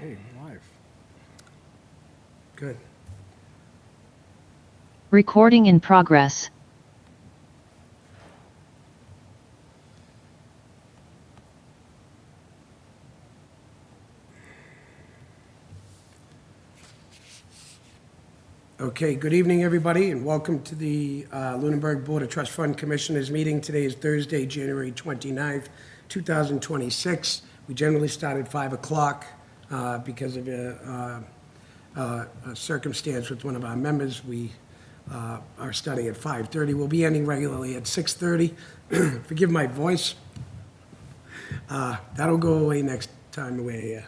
Okay, live. Good. Recording in progress. Okay, good evening, everybody, and welcome to the Lunenburg Board of Trust Fund Commissioners meeting. Today is Thursday, January 29th, 2026. We generally start at 5 o'clock because of a circumstance with one of our members. We are starting at 5:30. We'll be ending regularly at 6:30. Forgive my voice. That'll go away next time we're here.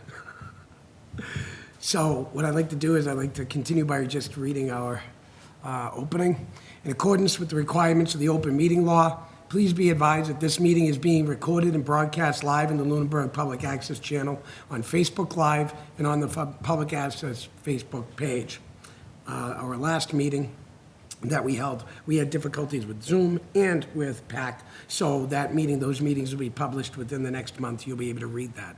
So what I'd like to do is I'd like to continue by just reading our opening. In accordance with the requirements of the open meeting law, please be advised that this meeting is being recorded and broadcast live in the Lunenburg Public Access channel on Facebook Live and on the Public Access Facebook page. Our last meeting that we held, we had difficulties with Zoom and with PAC, so those meetings will be published within the next month. You'll be able to read that.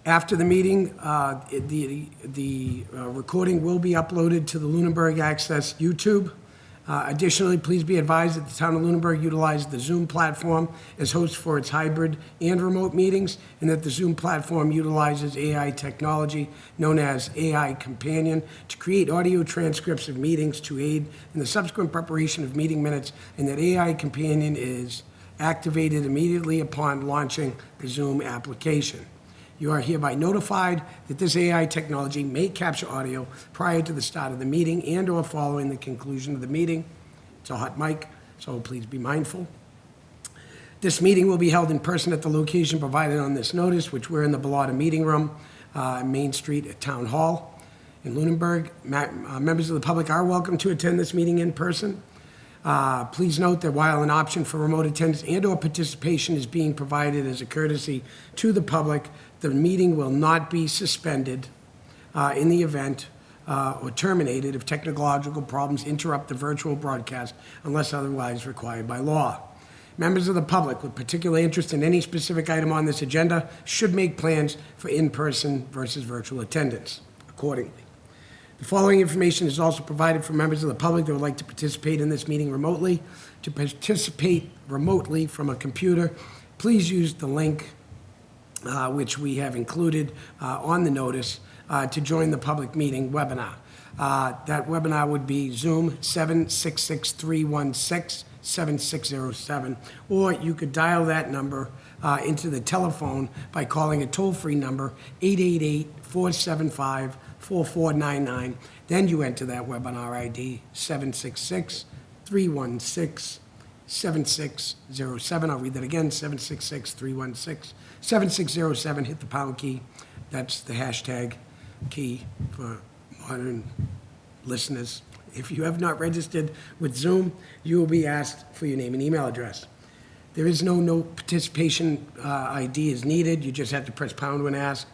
After the meeting, the recording will be uploaded to the Lunenburg Access YouTube. Additionally, please be advised that the town of Lunenburg utilizes the Zoom platform as host for its hybrid and remote meetings, and that the Zoom platform utilizes AI technology known as AI Companion to create audio transcripts of meetings to aid in the subsequent preparation of meeting minutes, and that AI Companion is activated immediately upon launching the Zoom application. You are hereby notified that this AI technology may capture audio prior to the start of the meeting and/or following the conclusion of the meeting. It's a hot mic, so please be mindful. This meeting will be held in person at the location provided on this notice, which we're in the Bellotta Meeting Room, Main Street at Town Hall in Lunenburg. Members of the public are welcome to attend this meeting in person. Please note that while an option for remote attendance and/or participation is being provided as a courtesy to the public, the meeting will not be suspended in the event or terminated if technological problems interrupt the virtual broadcast unless otherwise required by law. Members of the public with particular interest in any specific item on this agenda should make plans for in-person versus virtual attendance accordingly. The following information is also provided for members of the public that would like to participate in this meeting remotely. To participate remotely from a computer, please use the link which we have included on the notice to join the public meeting webinar. That webinar would be Zoom 766-316-7607, or you could dial that number into the telephone by calling a toll-free number 888-475-4499. Then you enter that webinar ID 766-316-7607. I'll read that again, 766-316-7607. Hit the pound key. That's the hashtag key for modern listeners. If you have not registered with Zoom, you will be asked for your name and email address. There is no participation ID is needed. You just have to press pound when asked.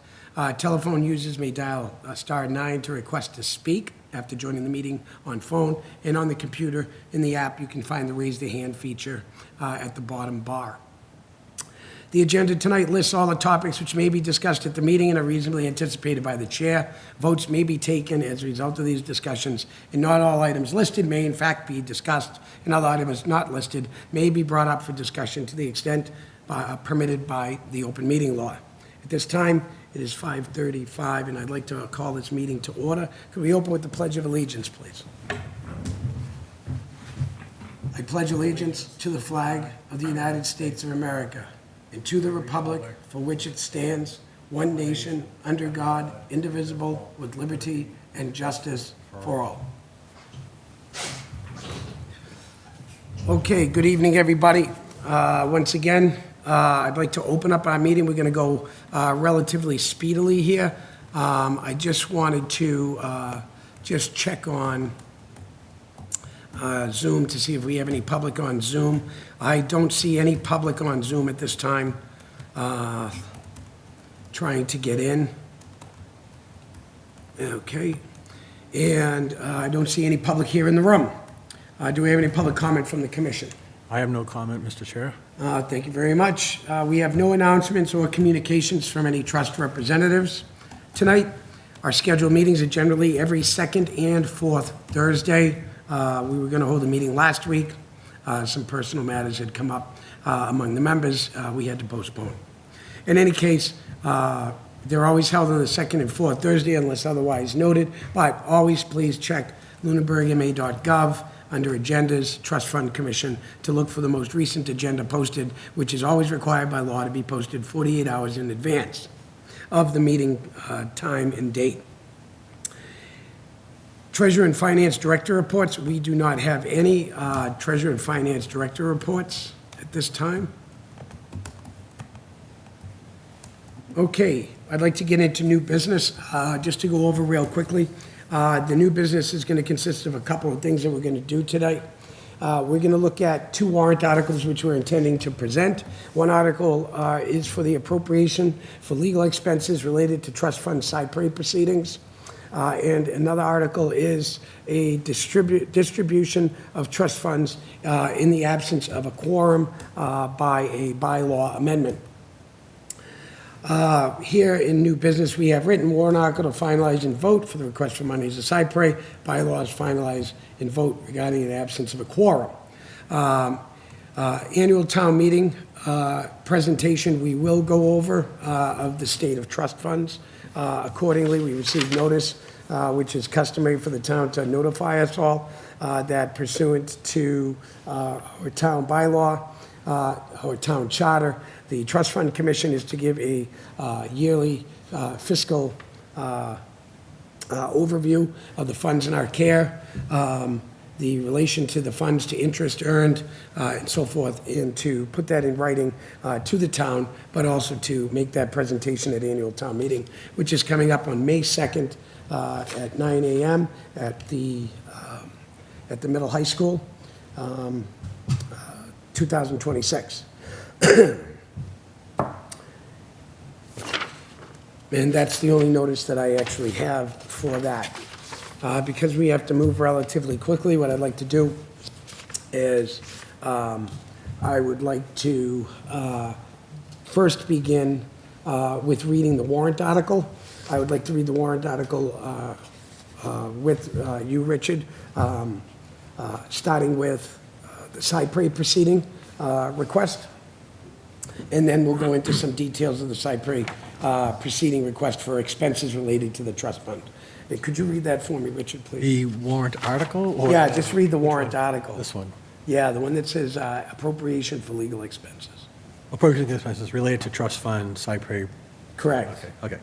Telephone users may dial *9 to request to speak after joining the meeting on phone, and on the computer in the app you can find the raise the hand feature at the bottom bar. The agenda tonight lists all the topics which may be discussed at the meeting and are reasonably anticipated by the chair. Votes may be taken as a result of these discussions, and not all items listed may in fact be discussed, and other items not listed may be brought up for discussion to the extent permitted by the open meeting law. At this time, it is 5:35, and I'd like to call this meeting to order. Could we open with the Pledge of Allegiance, please? I pledge allegiance to the flag of the United States of America and to the republic for which it stands, one nation, under God, indivisible, with liberty and justice for all. Okay, good evening, everybody. Once again, I'd like to open up our meeting. We're going to go relatively speedily here. I just wanted to just check on Zoom to see if we have any public on Zoom. I don't see any public on Zoom at this time trying to get in. Okay. And I don't see any public here in the room. Do we have any public comment from the commission? I have no comment, Mr. Chair. Thank you very much. We have no announcements or communications from any trust representatives tonight. Our scheduled meetings are generally every second and fourth Thursday. We were going to hold a meeting last week. Some personal matters had come up among the members. We had to postpone. In any case, they're always held on the second and fourth Thursday unless otherwise noted, but always please check lunenburgma.gov under Agendas, Trust Fund Commission, to look for the most recent agenda posted, which is always required by law to be posted 48 hours in advance of the meeting time and date. Treasurer and Finance Director reports. We do not have any Treasurer and Finance Director reports at this time. Okay, I'd like to get into new business, just to go over real quickly. The new business is going to consist of a couple of things that we're going to do tonight. We're going to look at two warrant articles which we're intending to present. One article is for the appropriation for legal expenses related to trust fund Cypre proceedings. And another article is a distribution of trust funds in the absence of a quorum by a bylaw amendment. Here in new business, we have written warrant article to finalize and vote for the request for monies to Cypre. Bylaws finalize and vote regarding the absence of a quorum. Annual town meeting presentation, we will go over of the state of trust funds. Accordingly, we received notice, which is customary for the town to notify us all that pursuant to our town bylaw, our town charter, the Trust Fund Commission is to give a yearly fiscal overview of the funds in our care, the relation to the funds to interest earned, and so forth, and to put that in writing to the town, but also to make that presentation at annual town meeting, which is coming up on May 2nd at 9 a.m. at the middle high school, 2026. And that's the only notice that I actually have for that. Because we have to move relatively quickly, what I'd like to do is I would like to first begin with reading the warrant article. I would like to read the warrant article with you, Richard, starting with the Cypre proceeding request. And then we'll go into some details of the Cypre proceeding request for expenses related to the trust fund. Could you read that for me, Richard, please? The warrant article? Or Yeah, just read the warrant article. This one. Yeah, the one that says appropriation for legal expenses. Appropriation expenses related to trust fund, Cypre. Correct. Okay,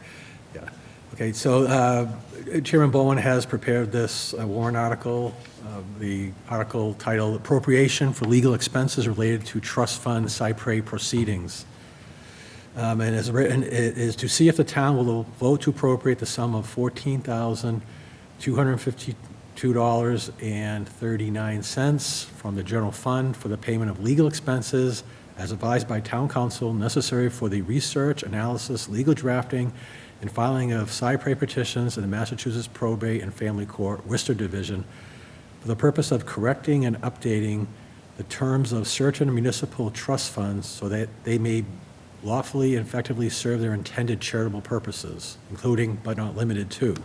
yeah. Okay, so Chairman Bowen has prepared this warrant article, the article titled Appropriation for Legal Expenses Related to Trust Fund Cypre Proceedings. And as written, it is to see if the town will vote to appropriate the sum of $14,252.39 from the general fund for the payment of legal expenses as advised by town council necessary for the research, analysis, legal drafting, and filing of Cypre petitions in the Massachusetts Probate and Family Court, Worcester Division, for the purpose of correcting and updating the terms of certain municipal trust funds so that they may lawfully and effectively serve their intended charitable purposes, including but not limited to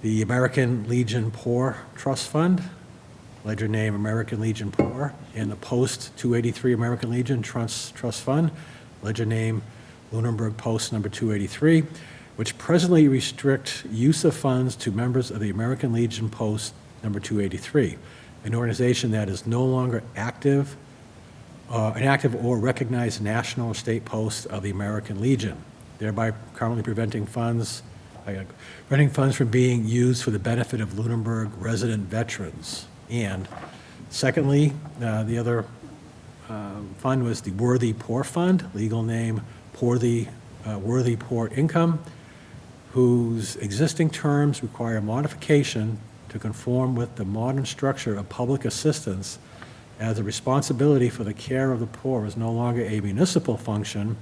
the American Legion Poor Trust Fund, ledger name American Legion Poor, and the Post 283 American Legion Trust Fund, ledger name Lunenburg Post number 283, which presently restrict use of funds to members of the American Legion Post number 283, an organization that is no longer an active or recognized national or state post of the American Legion, thereby currently preventing funds from being used for the benefit of Lunenburg resident veterans. And secondly, the other fund was the Worthy Poor Fund, legal name Worthy Poor Income, whose existing terms require modification to conform with the modern structure of public assistance, as the responsibility for the care of the poor is no longer a municipal function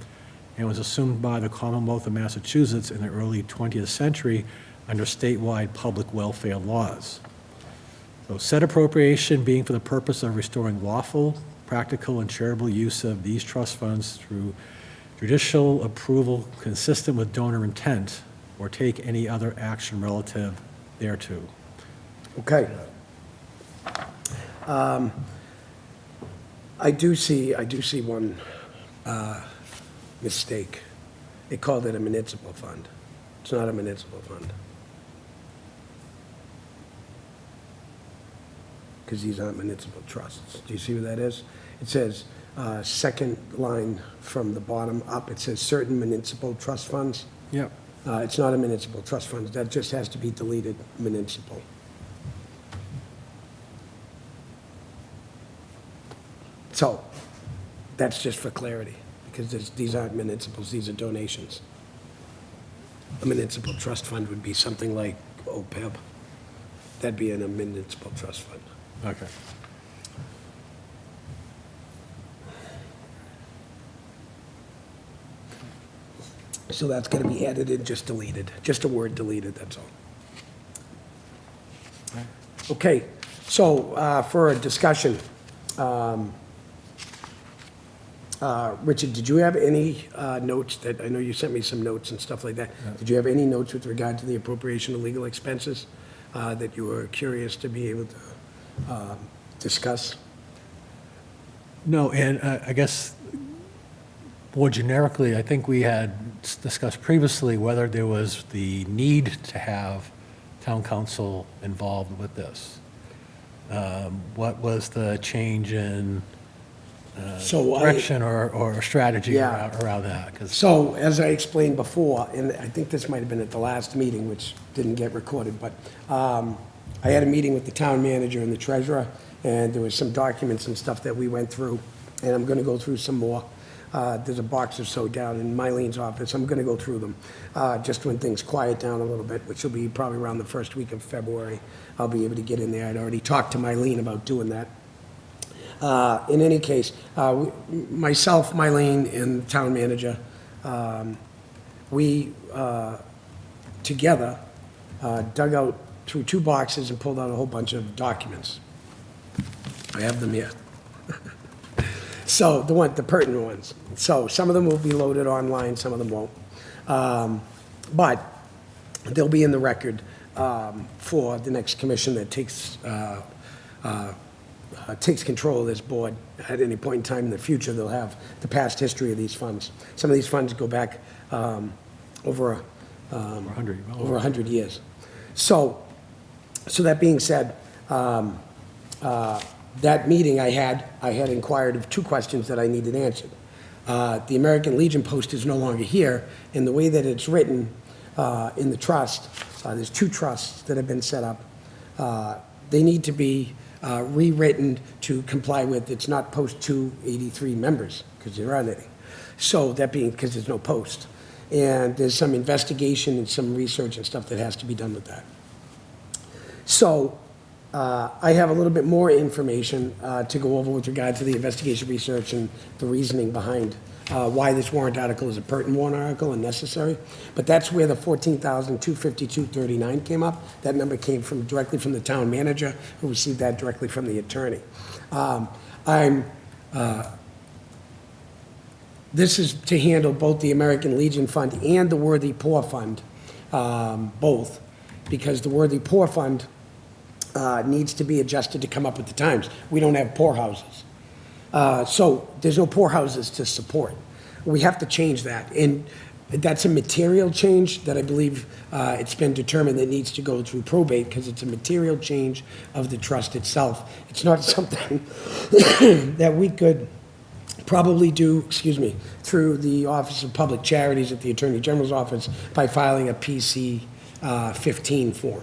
and was assumed by the Commonwealth of Massachusetts in the early 20th century under statewide public welfare laws. So said appropriation being for the purpose of restoring lawful practical and charitable use of these trust funds through judicial approval consistent with donor intent, or take any other action relative thereto. Okay. I do see one mistake. They called it a municipal fund. It's not a municipal fund. Because these aren't municipal trusts. Do you see what that is? It says, second line from the bottom up, it says certain municipal trust funds. Yep. It's not a municipal trust fund. That just has to be deleted, municipal. So, that's just for clarity, because these aren't municipals, these are donations. A municipal trust fund would be something like OPEB. That'd be in a municipal trust fund. Okay. So that's going to be edited, just deleted, just a word deleted, that's all. Okay, so for a discussion, Richard, did you have any notes that, I know you sent me some notes and stuff like that. Did you have any notes with regard to the appropriation of legal expenses that you were curious to be able to discuss? No, and I guess more generically, I think we had discussed previously whether there was the need to have town council involved with this. What was the change in So direction or strategy Yeah. around that? 'Cause- So, as I explained before, and I think this might have been at the last meeting, which didn't get recorded, but I had a meeting with the town manager and the treasurer, and there was some documents and stuff that we went through, and I'm going to go through some more. There's a box or so down in Mylene's office. I'm going to go through them, just when things quiet down a little bit, which will be probably around the first week of February. I'll be able to get in there. I'd already talked to Mylene about doing that. In any case, myself, Mylene, and the town manager, we together dug out through two boxes and pulled out a whole bunch of documents. I have them here. So the pertinent ones. So some of them will be loaded online, some of them won't. But they'll be in the record for the next commission that takes control of this board at any point in time in the future. They'll have the past history of these funds. Some of these funds go back over 100 years. So that being said, that meeting I had inquired of two questions that I needed answered. The American Legion Post is no longer here, and the way that it's written in the trust, there's two trusts that have been set up. They need to be rewritten to comply with, it's not Post 283 members, because there aren't any. So that being, because there's no post. And there's some investigation and some research and stuff that has to be done with that. So I have a little bit more information to go over with regard to the investigation research and the reasoning behind why this warrant article is a pertinent warrant article and necessary. But that's where the $14,252.39 came up. That number came directly from the town manager, who received that directly from the attorney. This is to handle both the American Legion Fund and the Worthy Poor Fund, both, because the Worthy Poor Fund needs to be adjusted to come up with the times. We don't have poorhouses. So there's no poorhouses to support. We have to change that. And that's a material change that I believe it's been determined that needs to go through probate, because it's a material change of the trust itself. It's not something that we could probably do, through the Office of Public Charities at the Attorney General's office by filing a PC 15 form.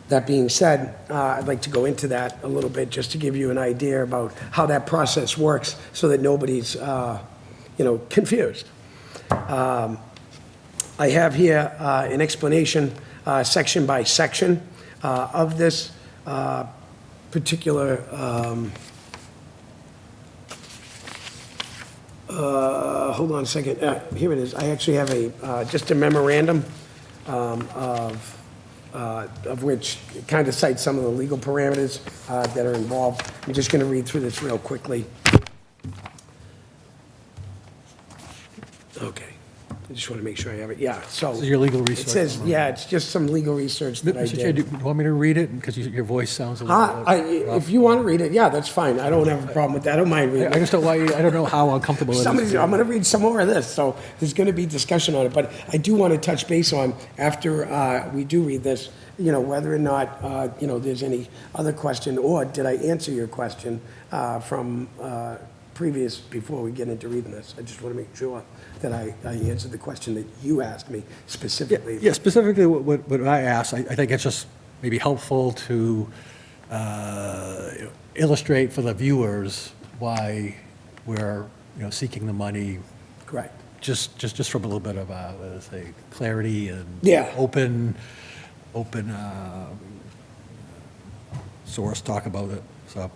That being said, I'd like to go into that a little bit just to give you an idea about how that process works so that nobody's, confused. I have here an explanation, section by section, of this particular, hold on a second, here it is. I actually have just a memorandum of which kind of cites some of the legal parameters that are involved. I'm just going to read through this real quickly. I just want to make sure I have it, yeah, so. This is your legal It research. says, yeah, it's just some legal research that I Mr. Chair, do did. you want me to read it? Because your voice sounds a little... If you want to read it, yeah, that's fine, I don't have a problem with that, I don't mind reading I it. just don't want you, I don't know how uncomfortable it is. I'm going to read some more of this, so there's going to be discussion on it, but I do want to touch base on, after we do read this, whether or not, there's any other question, or did I answer your question from previous, before we get into reading this? I just want to make sure that I answered the question that you asked me specifically. Yeah, specifically what I asked, I think it's just maybe helpful to illustrate for the viewers why we're, seeking the money, Correct. just from a little bit of, let's say, clarity and Yeah. open source talk about it. So,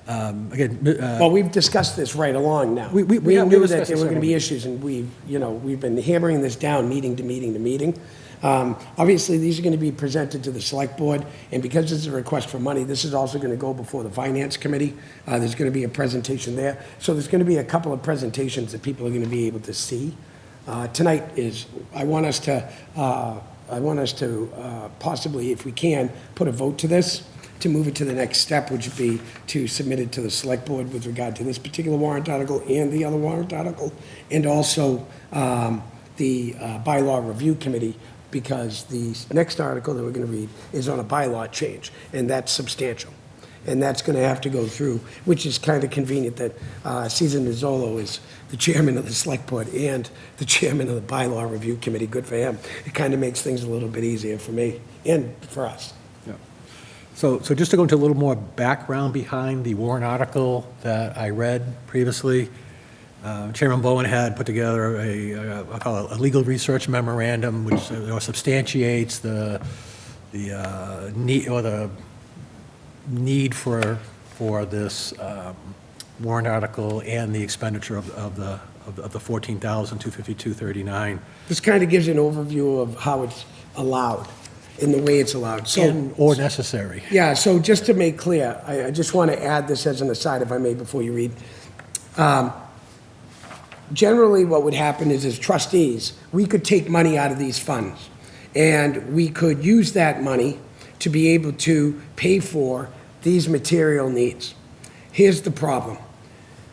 again, Well, we've discussed this right along now. We We have knew that discussed there this were going to be several- issues, and we've been hammering this down, meeting to meeting to meeting. Obviously, these are going to be presented to the select board, and because it's a request for money, this is also going to go before the finance committee. There's going to be a presentation there. So there's going to be a couple of presentations that people are going to be able to see. Tonight is, I want us to possibly, if we can, put a vote to this, to move it to the next step, which would be to submit it to the select board with regard to this particular warrant article and the other warrant article, and also the bylaw review committee, because the next article that we're going to read is on a bylaw change, and that's substantial. And that's going to have to go through, which is kind of convenient that Cesar Nizzolo is the chairman of the select board and the chairman of the bylaw review committee. Good for him. It kind of makes things a little bit easier for me and for us. Yeah. So just to go into a little more background behind the warrant article that I read previously, Chairman Bowen had put together I call it a legal research memorandum, which substantiates the need for this warrant article and the expenditure of the $14,252.39. This kind of gives an overview of how it's allowed, in the way it's allowed. So, Or necessary. yeah, so just to make clear, I just want to add this as an aside, if I may, before you read. Generally, what would happen is, as trustees, we could take money out of these funds, and we could use that money to be able to pay for these material needs. Here's the problem.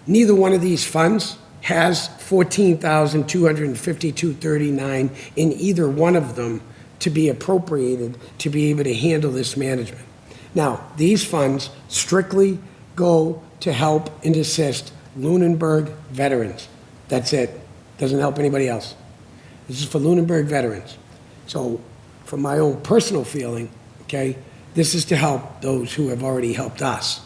Neither one of these funds has $14,252.39 in either one of them to be appropriated to be able to handle this management. Now, these funds strictly go to help and assist Lunenburg veterans. That's it. Doesn't help anybody else. This is for Lunenburg veterans. So, from my own personal feeling, okay, this is to help those who have already helped us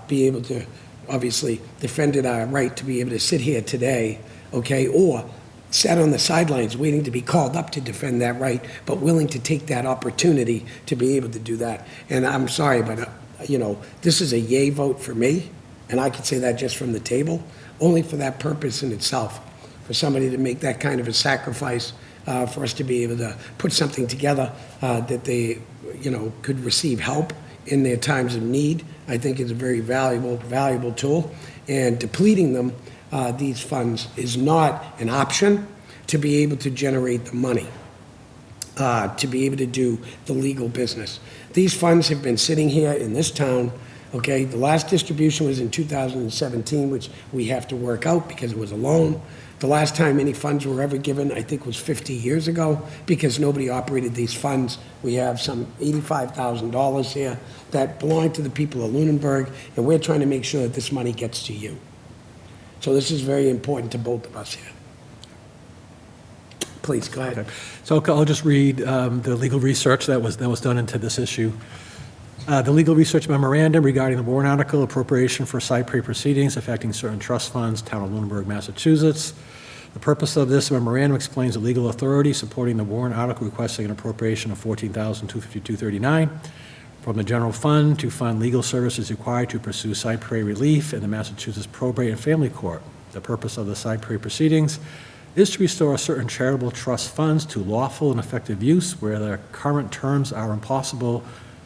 be able to, obviously, defended our right to be able to sit here today, okay, or sat on the sidelines waiting to be called up to defend that right, but willing to take that opportunity to be able to do that. And I'm sorry, but, this is a yay vote for me, and I could say that just from the table, only for that purpose in itself, for somebody to make that kind of a sacrifice, for us to be able to put something together that they, could receive help in their times of need. I think is a very valuable tool. And depleting them, these funds, is not an option to be able to generate the money, to be able to do the legal business. These funds have been sitting here in this town. Okay, the last distribution was in 2017, which we have to work out because it was a loan. The last time any funds were ever given, I think, was 50 years ago, because nobody operated these funds. We have some $85,000 here that belong to the people of Lunenburg, and we're trying to make sure that this money gets to you. So this is very important to both of us here. Please, go ahead. Okay. So I'll just read the legal research that was done into this issue. The legal research memorandum regarding the warrant article appropriation for Cypre proceedings affecting certain trust funds, Town of Lunenburg, Massachusetts. The purpose of this memorandum explains the legal authority supporting the warrant article requesting an appropriation of $14,252.39 from the general fund to fund legal services required to pursue Cypre relief in the Massachusetts Probate and Family Court. The purpose of the Cypre proceedings is to restore certain charitable trust funds to lawful and effective use where their current terms are impossible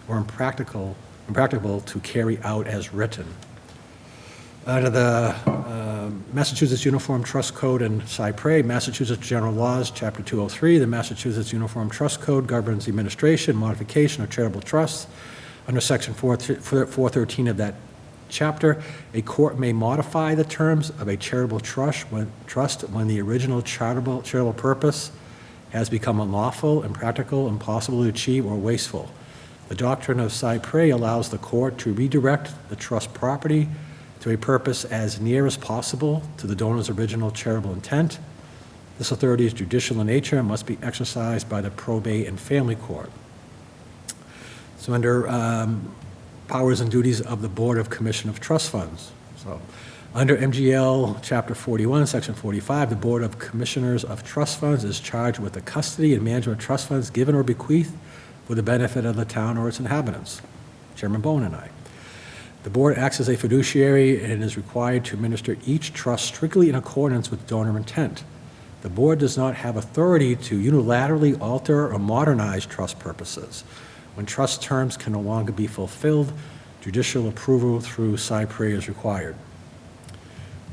or impracticable to carry out as written. Under the Massachusetts Uniform Trust Code and Cypre, Massachusetts General Laws, Chapter 203. The Massachusetts Uniform Trust Code governs the administration, modification of charitable trusts. Under Section 413 of that chapter, a court may modify the terms of a charitable trust when the original charitable purpose has become unlawful, impractical, impossible to achieve, or wasteful. The doctrine of Cypre allows the court to redirect the trust property to a purpose as near as possible to the donor's original charitable intent. This authority is judicial in nature and must be exercised by the probate and family court. So under powers and duties of the Board of Commission of Trust Funds. So under MGL Chapter 41, Section 45, the Board of Commissioners of Trust Funds is charged with the custody and management of trust funds given or bequeathed for the benefit of the town or its inhabitants. Chairman Bowen and I. The board acts as a fiduciary and is required to administer each trust strictly in accordance with donor intent. The board does not have authority to unilaterally alter or modernize trust purposes. When trust terms can no longer be fulfilled, judicial approval through Cypre is required.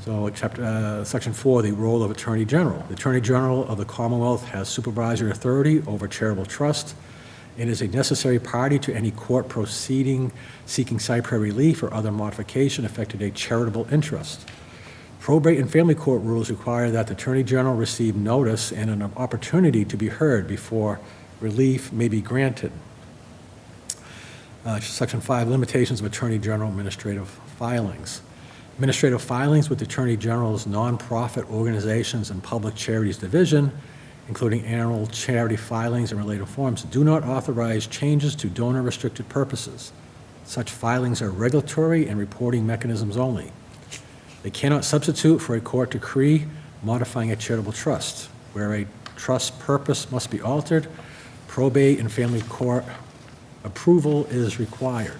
So Section 4, the role of Attorney General. The Attorney General of the Commonwealth has supervisory authority over charitable trust and is a necessary party to any court proceeding seeking Cypre relief or other modification affecting a charitable interest. Probate and family court rules require that the Attorney General receive notice and an opportunity to be heard before relief may be granted. Section 5, limitations of Attorney General administrative filings. Administrative filings with the Attorney General's nonprofit organizations and public charities division, including annual charity filings and related forms, do not authorize changes to donor-restricted purposes. Such filings are regulatory and reporting mechanisms only. They cannot substitute for a court decree modifying a charitable trust. Where a trust purpose must be altered, probate and family court approval is required.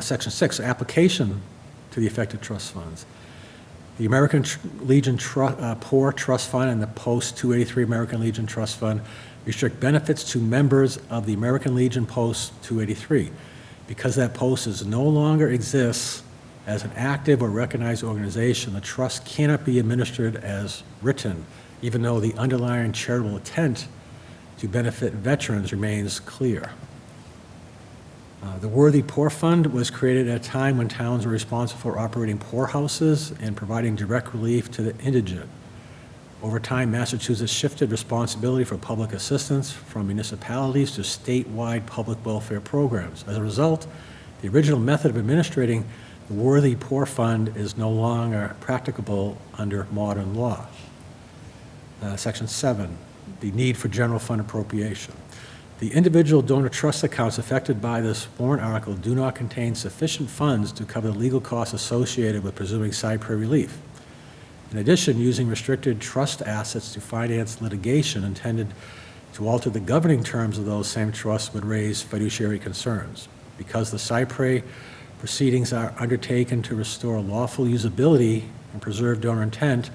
Section 6, application to the affected trust funds. The American Legion Poor Trust Fund and the Post-283 American Legion Trust Fund restrict benefits to members of the American Legion Post-283. Because that post no longer exists as an active or recognized organization, the trust cannot be administered as written, even though the underlying charitable intent to benefit veterans remains clear. The Worthy Poor Fund was created at a time when towns were responsible for operating poorhouses and providing direct relief to the indigent. Over time, Massachusetts shifted responsibility for public assistance from municipalities to statewide public welfare programs. As a result, the original method of administrating the Worthy Poor Fund is no longer practicable under modern law. Section 7, the need for general fund appropriation. The individual donor trust accounts affected by this warrant article do not contain sufficient funds to cover the legal costs associated with presuming Cypre relief. In addition, using restricted trust assets to finance litigation intended to alter the governing terms of those same trusts would raise fiduciary concerns. Because the Cypre proceedings are undertaken to restore lawful usability and preserve donor intent,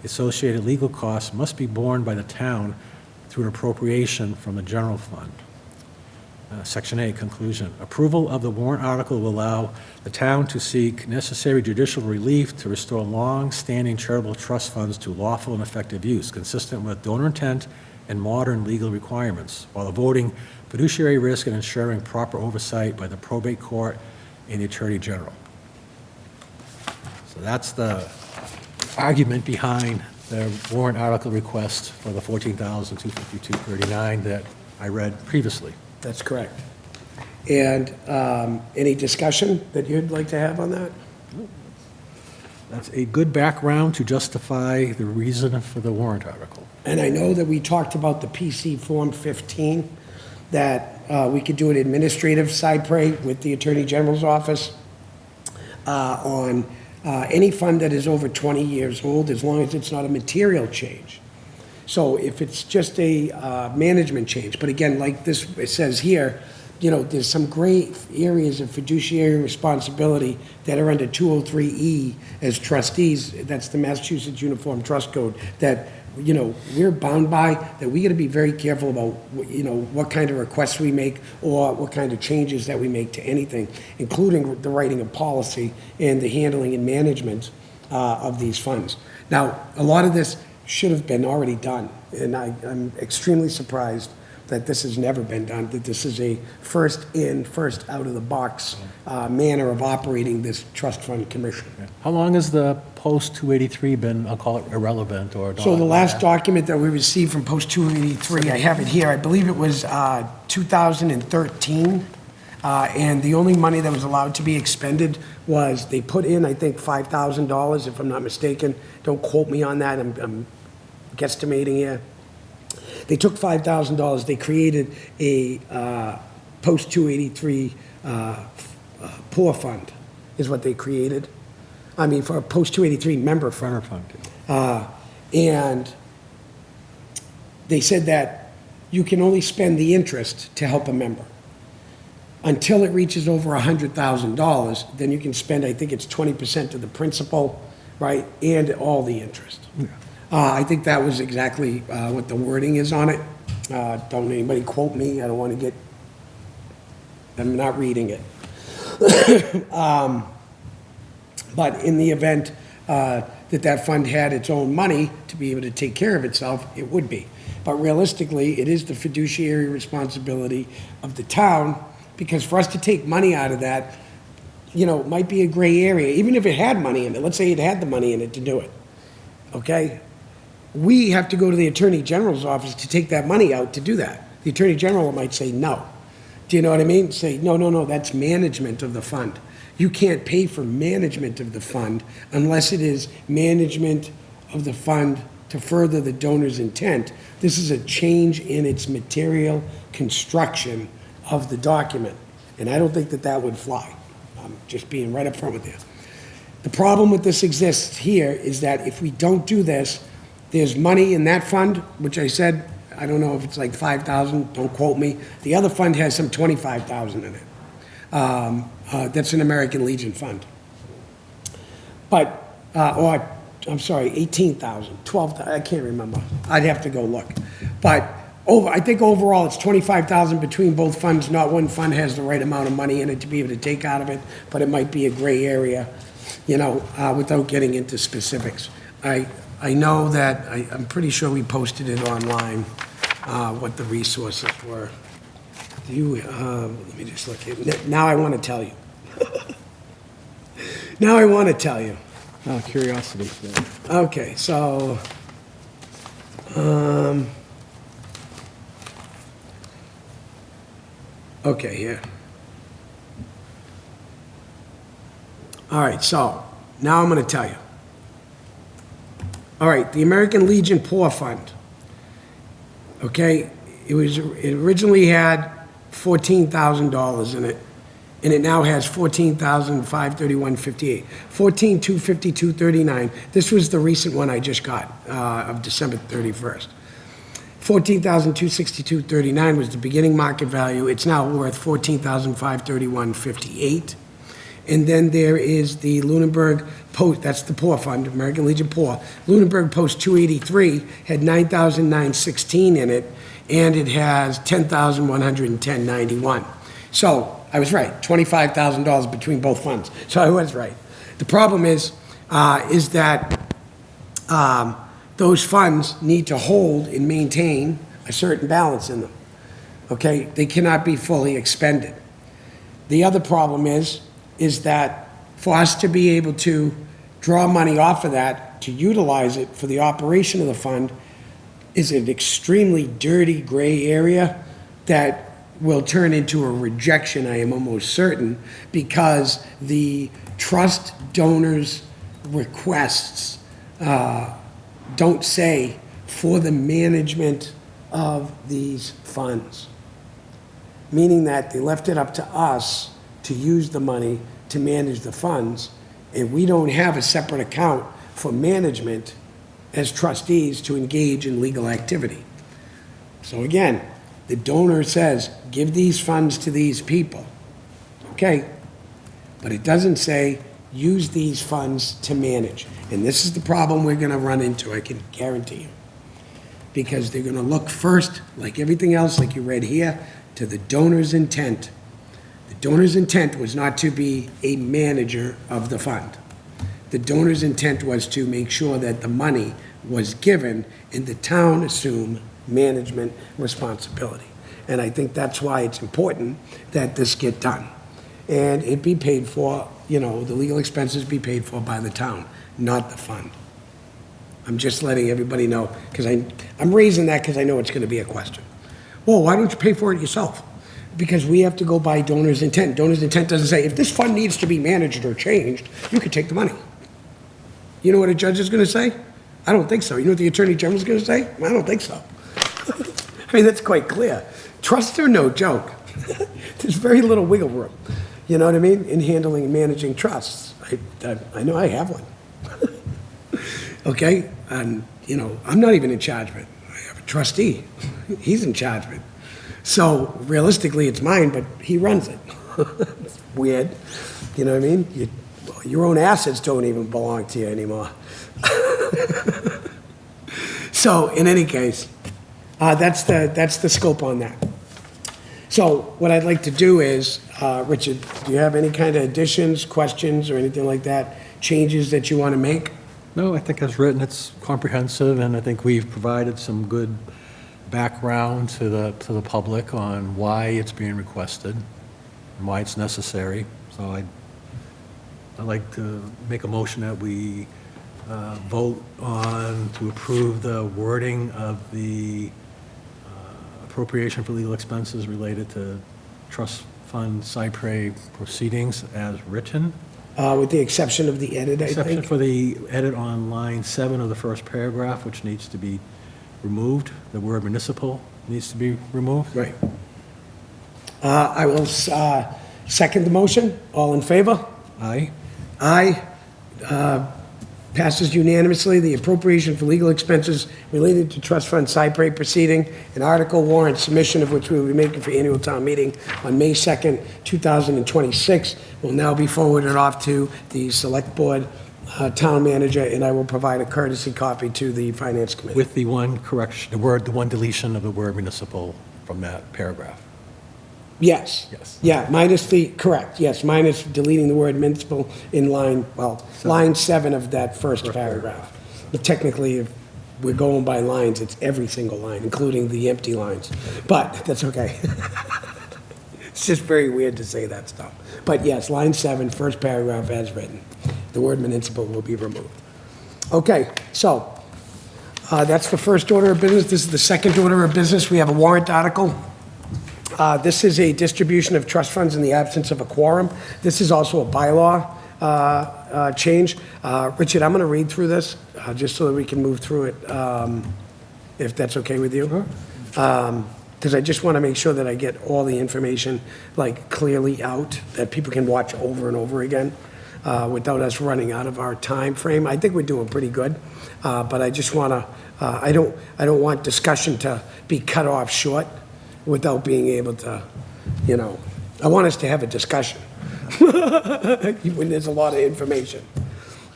associated legal costs must be borne by the town through an appropriation from the general fund. Section 8, conclusion. Approval of the warrant article will allow the town to seek necessary judicial relief to restore long-standing charitable trust funds to lawful and effective use, consistent with donor intent and modern legal requirements, while avoiding fiduciary risk and ensuring proper oversight by the probate court and the Attorney General. So that's the argument behind the warrant article request for the $14,252.39 that I read previously. That's correct. And any discussion that you'd like to have on that? That's a good background to justify the reason for the warrant article. And I know that we talked about the PC Form 15, that we could do an administrative Cypre with the Attorney General's office on any fund that is over 20 years old, as long as it's not a material change. So if it's just a management change, but again, like this, it says here, you know, there's some great areas of fiduciary responsibility that are under 203E as trustees. That's the Massachusetts Uniform Trust Code that, you know, we're bound by, that we got to be very careful about, you know, what kind of requests we make or what kind of changes that we make to anything, including the writing of policy and the handling and management of these funds. Now, a lot of this should have been already done, and I'm extremely surprised that this has never been done, that this is a first in, first out of the box manner of operating this trust fund commission. How long has the post 283 been, I'll call it irrelevant or? So the last document that we received from Post 283, I have it here, I believe it was 2013, and the only money that was allowed to be expended was, they put in, I think, $5,000, if I'm not mistaken. Don't quote me on that, I'm guesstimating here. They took $5,000, they created a Post 283 poor fund, is what they created. I mean, for a Post 283 member fund. And they said that you can only spend the interest to help a member. Until it reaches over $100,000, then you can spend, I think it's 20% of the principal, right, and all the interest. I think that was exactly what the wording is on it. Don't anybody quote me, I don't want to get, I'm not reading it. But in the event that fund had its own money to be able to take care of itself, it would be. But realistically, it is the fiduciary responsibility of the town, because for us to take money out of that, might be a gray area, even if it had money in it. Let's say it had the money in it to do it, okay? We have to go to the Attorney General's office to take that money out to do that. The Attorney General might say no. Do you know what I mean? Say, no, that's management of the fund. You can't pay for management of the fund unless it is management of the fund to further the donor's intent. This is a change in its material construction of the document, and I don't think that would fly. I'm just being right up front with you. The problem with this exists here is that if we don't do this, there's money in that fund, which I said, I don't know if it's like 5,000, don't quote me. The other fund has some 25,000 in it. That's an American Legion fund. But, I'm sorry, 18,000, 12,000, I can't remember. I'd have to go look. But I think overall it's 25,000 between both funds. Not one fund has the right amount of money in it to be able to take out of it, but it might be a gray area, without getting into specifics. I know that, I'm pretty sure we posted it online, what the resources were. Let me just look here. Now I want to tell you. Now I want to tell you. Oh, curiosity. Okay, so, okay, here. All right, so now I'm going to tell you. All right, the American Legion Poor Fund, okay, it originally had $14,000 in it, and it now has $14,531.58, $14,252.39. This was the recent one I just got of December 31st. $14,262.39 was the beginning market value. It's now worth $14,531.58. And then there is the Lunenburg Post, that's the Poor Fund, American Legion Poor. Lunenburg Post 283 had $9,916 in it, and it has $10,110.91. So I was right, $25,000 between both funds. So I was right. The problem is that those funds need to hold and maintain a certain balance in them. Okay, they cannot be fully expended. The other problem is that for us to be able to draw money off of that to utilize it for the operation of the fund is an extremely dirty gray area that will turn into a rejection, I am almost certain, because the trust donors' requests don't say for the management of these funds, meaning that they left it up to us to use the money to manage the funds, and we don't have a separate account for management as trustees to engage in legal activity. So again, the donor says, give these funds to these people, okay? But it doesn't say, use these funds to manage. And this is the problem we're gonna run into, I can guarantee you. Because they're gonna look first, like everything else, like you read here, to the donor's intent. The donor's intent was not to be a manager of the fund. The donor's intent was to make sure that the money was given and the town assume management responsibility. And I think that's why it's important that this get done. And it be paid for, the legal expenses be paid for by the town, not the fund. I'm just letting everybody know, because I'm raising that because I know it's going to be a question. Well, why don't you pay for it yourself? Because we have to go by donor's intent. Donor's intent doesn't say, if this fund needs to be managed or changed, you could take the money. You know what a judge is going to say? I don't think so. You know what the attorney general is going to say? I don't think so. I mean, that's quite clear. Trusts are no joke. There's very little wiggle room, you know what I mean, in handling and managing trusts. I know I have one. Okay? And, I'm not even in charge of it. I have a trustee. He's in charge of it. So realistically, it's mine, but he runs it. It's weird. You know what I mean? Your own assets don't even belong to you anymore. So in any case, that's the scope on that. So what I'd like to do is, Richard, do you have any kind of additions, questions, or anything like that, changes that you want to make? No, I think as written, it's comprehensive, and I think we've provided some good background to the public on why it's being requested and why it's necessary. So I'd like to make a motion that we vote on to approve the wording of the appropriation for legal expenses related to trust fund Cypre proceedings as written. With the exception of the edit, I Exception think. for the edit on line 7 of the first paragraph, which needs to be removed. The word municipal needs to be removed. Right. I will second the motion. All in favor? Aye. Aye. Passes unanimously. The appropriation for legal expenses related to trust fund Cypre proceeding, an article warrant submission of which we will be making for annual town meeting on May 2nd, 2026, will now be forwarded off to the select board, town manager, and I will provide a courtesy copy to the finance committee. With the one correction, the one deletion of the word municipal from that paragraph. Yes. Yes. Yeah, correct, yes, minus deleting the word municipal in line 7 of that first paragraph. But technically, if we're going by lines, it's every single line, including the empty lines. But that's okay. It's just very weird to say that stuff. But yes, line 7, first paragraph as written. The word municipal will be removed. Okay, so that's the first order of business. This is the second order of business. We have a warrant article. This is a distribution of trust funds in the absence of a quorum. This is also a bylaw change. Richard, I'm going to read through this, just so that we can move through it, if that's okay with you. Because I just want to make sure that I get all the information, clearly out, that people can watch over and over again, without us running out of our time frame. I think we're doing pretty good, but I just want to, I don't want discussion to be cut off short without being able to, I want us to have a discussion when there's a lot of information,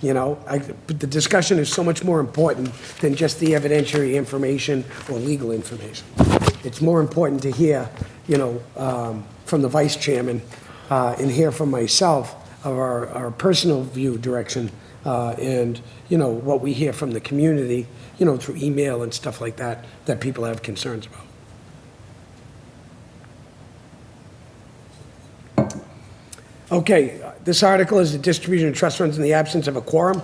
But the discussion is so much more important than just the evidentiary information or legal information. It's more important to hear, from the vice chairman and hear from myself of our personal view direction and, what we hear from the community, through email and stuff like that, that people have concerns about. Okay, this article is the distribution of trust funds in the absence of a quorum.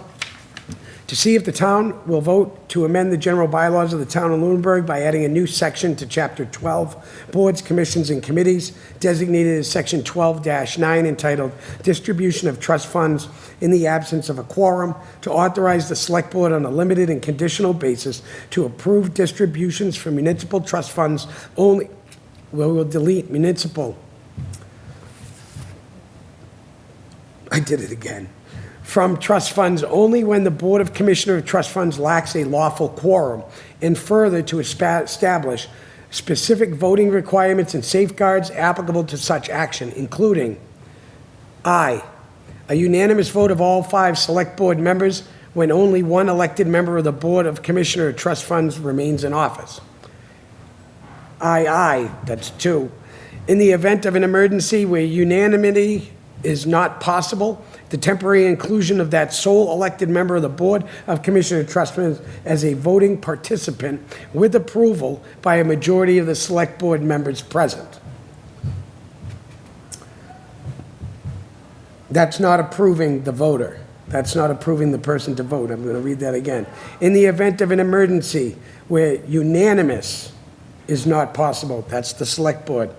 To see if the town will vote to amend the general bylaws of the town of Lunenburg by adding a new section to Chapter 12, Boards, Commissions, and Committees, designated as Section 12-9, entitled Distribution of Trust Funds in the Absence of a Quorum, to authorize the Select Board on a limited and conditional basis to approve distributions from municipal trust funds only. We'll delete municipal. I did it again. From trust funds only when the Board of Commissioners of Trust Funds lacks a lawful quorum, and further to establish specific voting requirements and safeguards applicable to such action, including I, a unanimous vote of all 5 Select Board members when only one elected member of the Board of Commissioners of Trust Funds remains in office. I, that's 2. In the event of an emergency where unanimity is not possible, the temporary inclusion of that sole elected member of the Board of Commissioner Trustmen as a voting participant with approval by a majority of the Select Board members present. That's not approving the voter. That's not approving the person to vote. I'm going to read that again. In the event of an emergency where unanimous is not possible, that's the Select Board.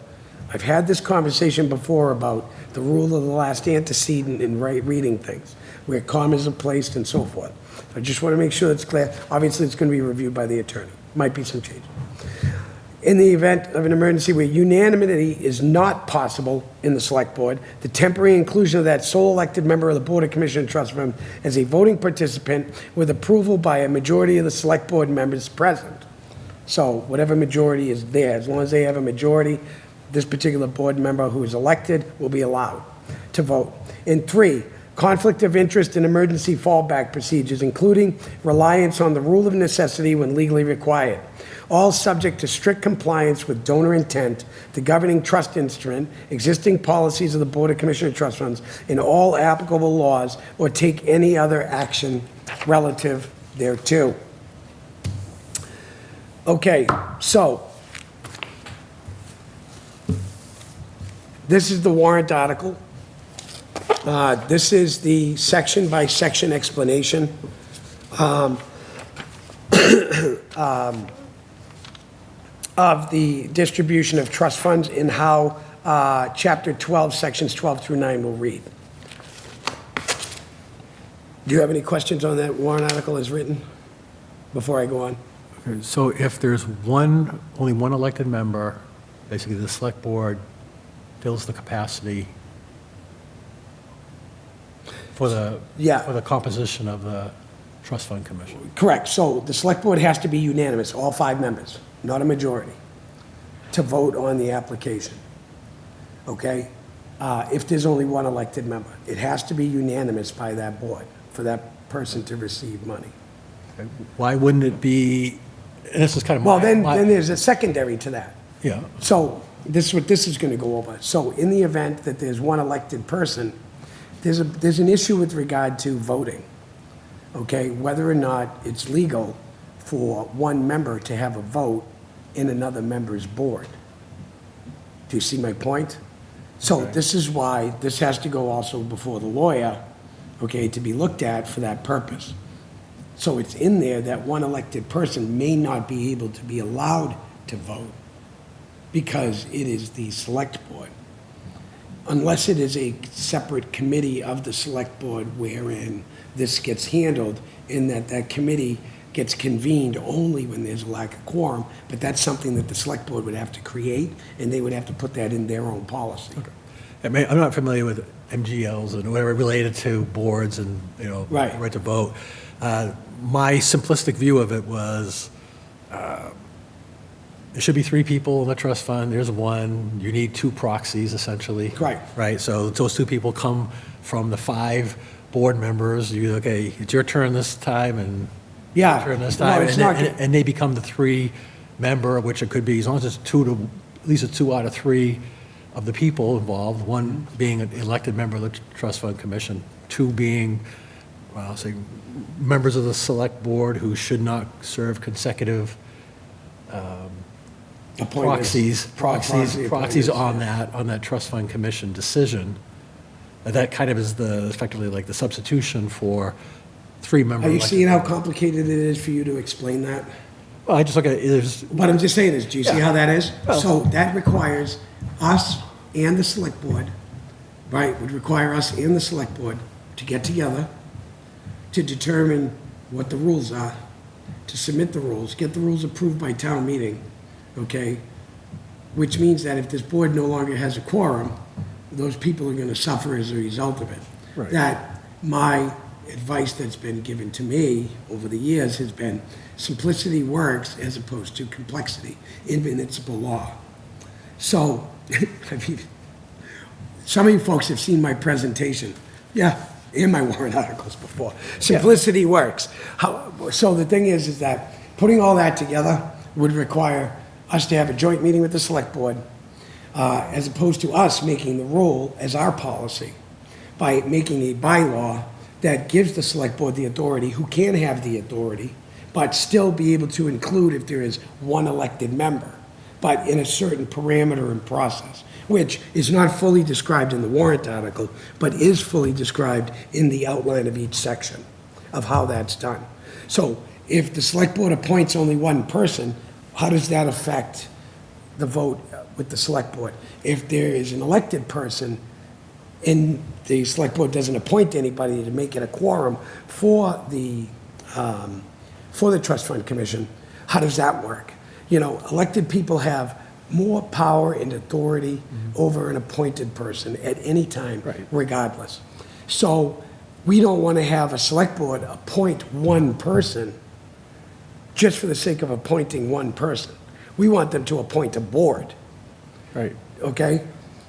I've had this conversation before about the rule of the last antecedent in reading things, where commas are placed and so forth. I just want to make sure it's clear. Obviously, it's going to be reviewed by the attorney. Might be some change. In the event of an emergency where unanimity is not possible in the Select Board, the temporary inclusion of that sole elected member of the Board of Commissioner and Trust Fund as a voting participant with approval by a majority of the Select Board members present. So whatever majority is there, as long as they have a majority, this particular board member who is elected will be allowed to vote. And 3, conflict of interest in emergency fallback procedures, including reliance on the rule of necessity when legally required. All subject to strict compliance with donor intent, the governing trust instrument, existing policies of the Board of Commissioner Trust Funds, and all applicable laws, or take any other action relative thereto. Okay, so this is the warrant article. This is the section-by-section explanation. Of the distribution of trust funds and how Chapter 12, Sections 12 through 9 will read. Do you have any questions on that warrant article as written before I go on? Okay, so if there's only one elected member, basically the Select Board fills the capacity for the composition of the Trust Fund Commission. Correct. So the Select Board has to be unanimous, all 5 members, not a majority, to vote on the application. Okay? If there's only one elected member, it has to be unanimous by that board for that person to receive money. Okay, why wouldn't it be, and this is kind of Well, then there's a secondary to that. Yeah. So this is what this is going to go over. So in the event that there's one elected person, there's an issue with regard to voting, okay? Whether or not it's legal for one member to have a vote in another member's board. Do you see my point? So this is why this has to go also before the lawyer, okay, to be looked at for that purpose. So it's in there that one elected person may not be able to be allowed to vote because it is the Select Board. Unless it is a separate committee of the Select Board wherein this gets handled, in that committee gets convened only when there's a lack of quorum, but that's something that the Select Board would have to create, and they would have to put that in their own policy. Okay. I'm not familiar with MGLs and whatever related to boards and, right to vote. My simplistic view of it was, there should be 3 people in the trust fund. There's 1. You need 2 proxies, essentially. Right. Right. So those 2 people come from the 5 board members. Okay, it's your turn this time, and Yeah. your turn this time, No, it's not good. and they become the 3 member, which it could be as long as it's at least 2 out of 3 of the people involved. 1 being an elected member of the trust fund commission, 2 being, well, I'll say, members of the select board who should not serve consecutive Appointments. proxies on that trust fund commission decision. That kind of is effectively like the substitution for 3-member. Are you seeing how complicated it is for you to explain that? Well, I just look at it, What I'm just saying is, do you see how that is? Well- So that requires us and the Select Board, right, would require us and the Select Board to get together to determine what the rules are, to submit the rules, get the rules approved by town meeting, okay? Which means that if this board no longer has a quorum, those people are going to suffer as a result of it. Right. That my advice that's been given to me over the years has been simplicity works as opposed to complexity in municipal law. So, I mean, some of you folks have seen my presentation, and my warrant articles before. Simplicity works. So the thing is that putting all that together would require us to have a joint meeting with the Select Board, as opposed to us making the rule as our policy. by making a bylaw that gives the select board the authority, who can have the authority, but still be able to include if there is one elected member, but in a certain parameter and process, which is not fully described in the warrant article, but is fully described in the outline of each section of how that's done. So if the select board appoints only one person, how does that affect the vote with the select board? If there is an elected person and the select board doesn't appoint anybody to make it a quorum for the trust fund commission, how does that work? You know, elected people have more power and authority over an appointed person at any time, Right. regardless. So we don't want to have a select board appoint one person just for the sake of appointing one person. We want them to appoint a board, Right. okay?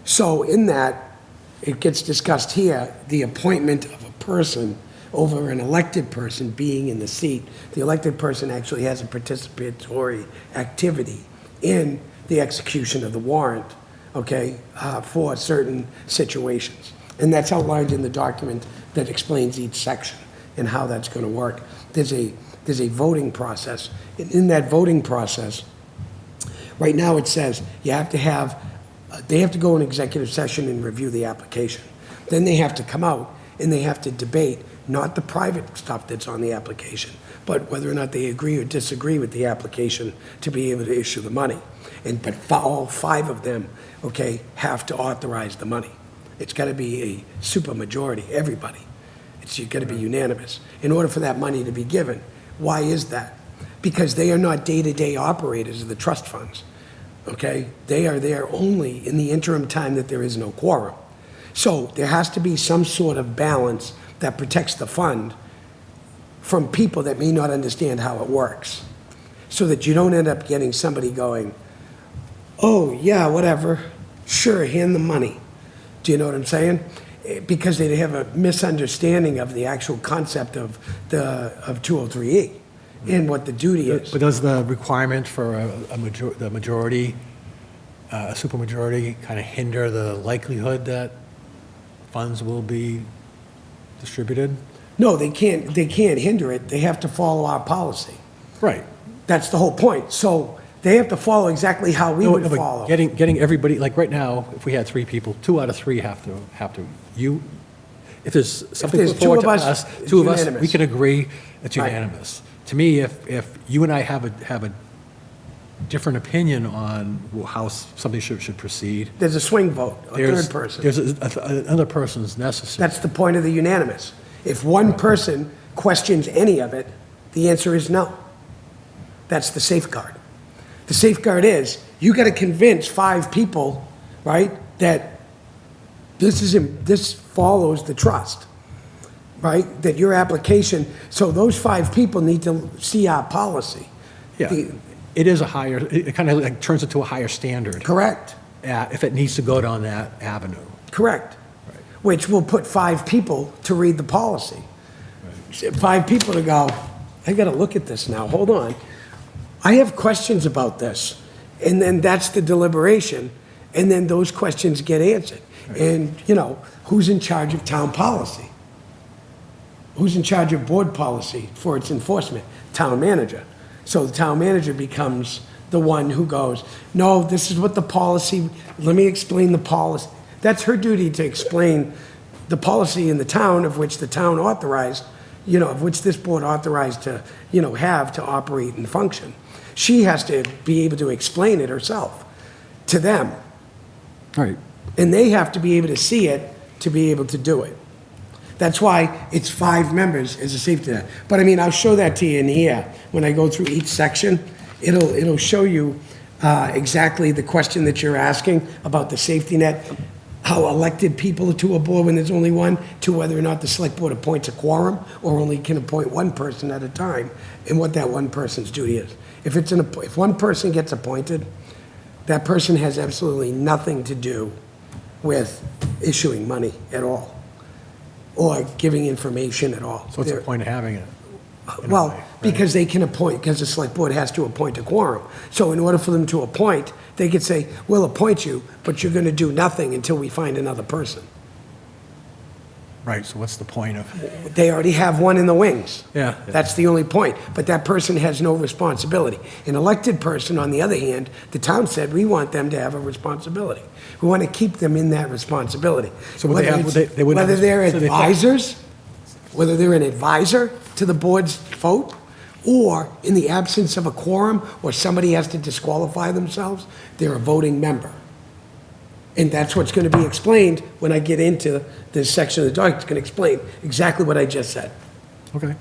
So in that, it gets discussed here, the appointment of a person over an elected person being in the seat. The elected person actually has a participatory activity in the execution of the warrant, okay, for certain situations. And that's outlined in the document that explains each section and how that's going to work. There's a voting process. And in that voting process, right now it says you have to have, they have to go in executive session and review the application. Then they have to come out and they have to debate not the private stuff that's on the application, but whether or not they agree or disagree with the application to be able to issue the money. But all five of them, okay, have to authorize the money. It's got to be a supermajority, everybody. It's got to be unanimous in order for that money to be given. Why is that? Because they are not day-to-day operators of the trust funds, okay? They are there only in the interim time that there is no quorum. So there has to be some sort of balance that protects the fund from people that may not understand how it works, so that you don't end up getting somebody going, oh, yeah, whatever, sure, hand the money. Do you know what I'm saying? Because they have a misunderstanding of the actual concept of 203E and what the duty is. But does the requirement for the majority, a supermajority, kind of hinder the likelihood that funds will be distributed? No, they can't hinder it. They have to follow our policy. Right. That's the whole point. So they have to follow exactly how we would No, but follow. Getting everybody, like right now, if we had three people, 2 out of 3 have to, if there's something there's put forward two to of us, us, it's 2 of us, we unanimous. can agree, it's Right. unanimous. To me, if you and I have a different opinion on how something should proceed, There's a swing vote, a there's, third person. there's another person's necessary. That's the point of the unanimous. If one person questions any of it, the answer is no. That's the safeguard. The safeguard is, you got to convince 5 people, right, that this follows the trust, right? That your application, so those 5 people need to see our policy. Yeah, it is a higher, it kind of like turns into a higher standard Correct, if it needs to go down that avenue. correct. Which will put 5 people to read the policy. 5 people to go, I got to look at this now, hold on. I have questions about this. And then that's the deliberation, and then those questions get answered. And, you know, who's in charge of town policy? Who's in charge of board policy for its enforcement? Town manager. So the town manager becomes the one who goes, no, this is what the policy, let me explain the policy. That's her duty, to explain the policy in the town of which the town authorized, you know, of which this board authorized to, you know, have to operate and function. She has to be able to explain it herself to them. Right. And they have to be able to see it to be able to do it. That's why it's 5 members as a safety net. But I mean, I'll show that to you in here. When I go through each section, it'll show you exactly the question that you're asking about the safety net, how elected people to a board when there's only one, to whether or not the select board appoints a quorum or only can appoint one person at a time, and what that one person's duty is. If one person gets appointed, that person has absolutely nothing to do with issuing money at all, or giving information at all. So what's the point of having it? in a Well, way, right? because they can appoint, because the select board has to appoint a quorum. So in order for them to appoint, they could say, we'll appoint you, but you're going to do nothing until we find another person. Right, so what's the point of, They already have one in the wings. yeah. That's the only point. But that person has no responsibility. An elected person, on the other hand, the town said, we want them to have a responsibility. We want to keep them in that responsibility. So would they have- Whether would they wouldn't have- whether they're so they- advisors, whether they're an advisor to the board's vote, or in the absence of a quorum, or somebody has to disqualify themselves, they're a voting member. And that's what's going to be explained when I get into this section of the document. It's going to explain exactly what I just said. Okay.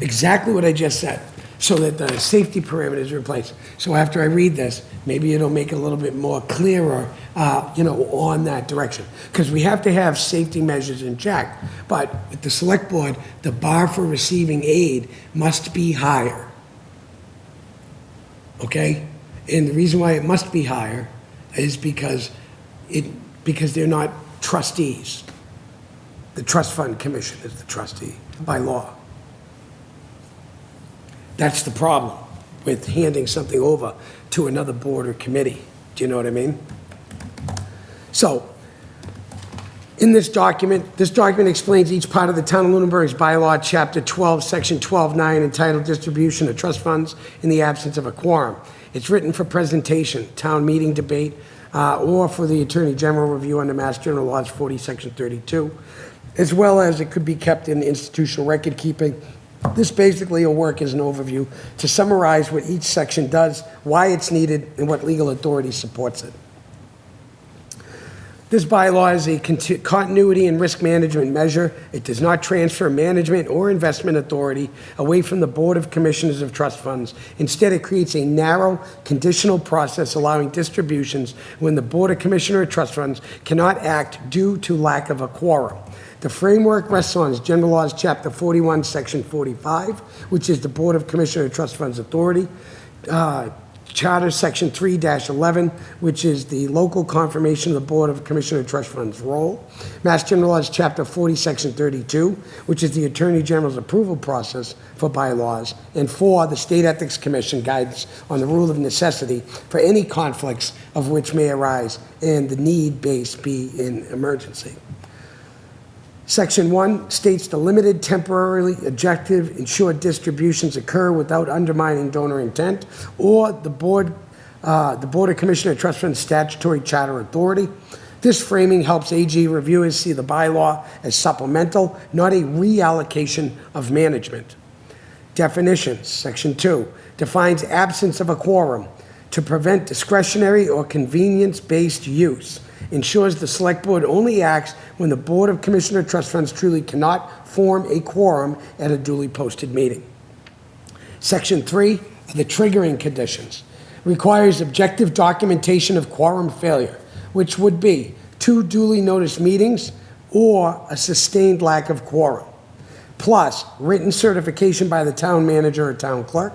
Exactly what I just said, so that the safety parameters are in place. So after I read this, maybe it'll make it a little bit more clearer, on that direction. Because we have to have safety measures in check, but at the select board, the bar for receiving aid must be higher. Okay? And the reason why it must be higher is because they're not trustees. The trust fund commission is the trustee by law. That's the problem with handing something over to another board or committee. Do you know what I mean? So, in this document explains each part of the Town of Lunenburg's bylaw, Chapter 12, Section 12.9, entitled Distribution of Trust Funds in the Absence of a Quorum. It's written for presentation, town meeting debate, or for the Attorney General review under Mass General Laws 40, Section 32, as well as it could be kept in institutional record keeping. This basically will work as an overview to summarize what each section does, why it's needed, and what legal authority supports it. This bylaw is a continuity and risk management measure. It does not transfer management or investment authority away from the Board of Commissioners of Trust Funds. Instead, it creates a narrow, conditional process allowing distributions when the Board of Commissioners of Trust Funds cannot act due to lack of a quorum. The framework rests on General Laws, Chapter 41, Section 45, which is the Board of Commissioners of Trust Funds authority. Charter Section 3-11, which is the local confirmation of the Board of Commissioners of Trust Funds role. Mass General Laws, Chapter 40, Section 32, which is the Attorney General's approval process for bylaws. And 4, the State Ethics Commission guidance on the rule of necessity for any conflicts of which may arise and the need-based be in emergency. Section 1 states the limited, temporarily objective, ensured distributions occur without undermining donor intent or the Board of Commissioners of Trust Funds statutory charter authority. This framing helps AG reviewers see the bylaw as supplemental, not a reallocation of management. Definitions. Section 2 defines absence of a quorum to prevent discretionary or convenience-based use. Ensures the Select Board only acts when the Board of Commissioners of Trust Funds truly cannot form a quorum at a duly posted meeting. Section 3, the triggering conditions, requires objective documentation of quorum failure, which would be 2 duly noticed meetings or a sustained lack of quorum, plus written certification by the town manager or town clerk.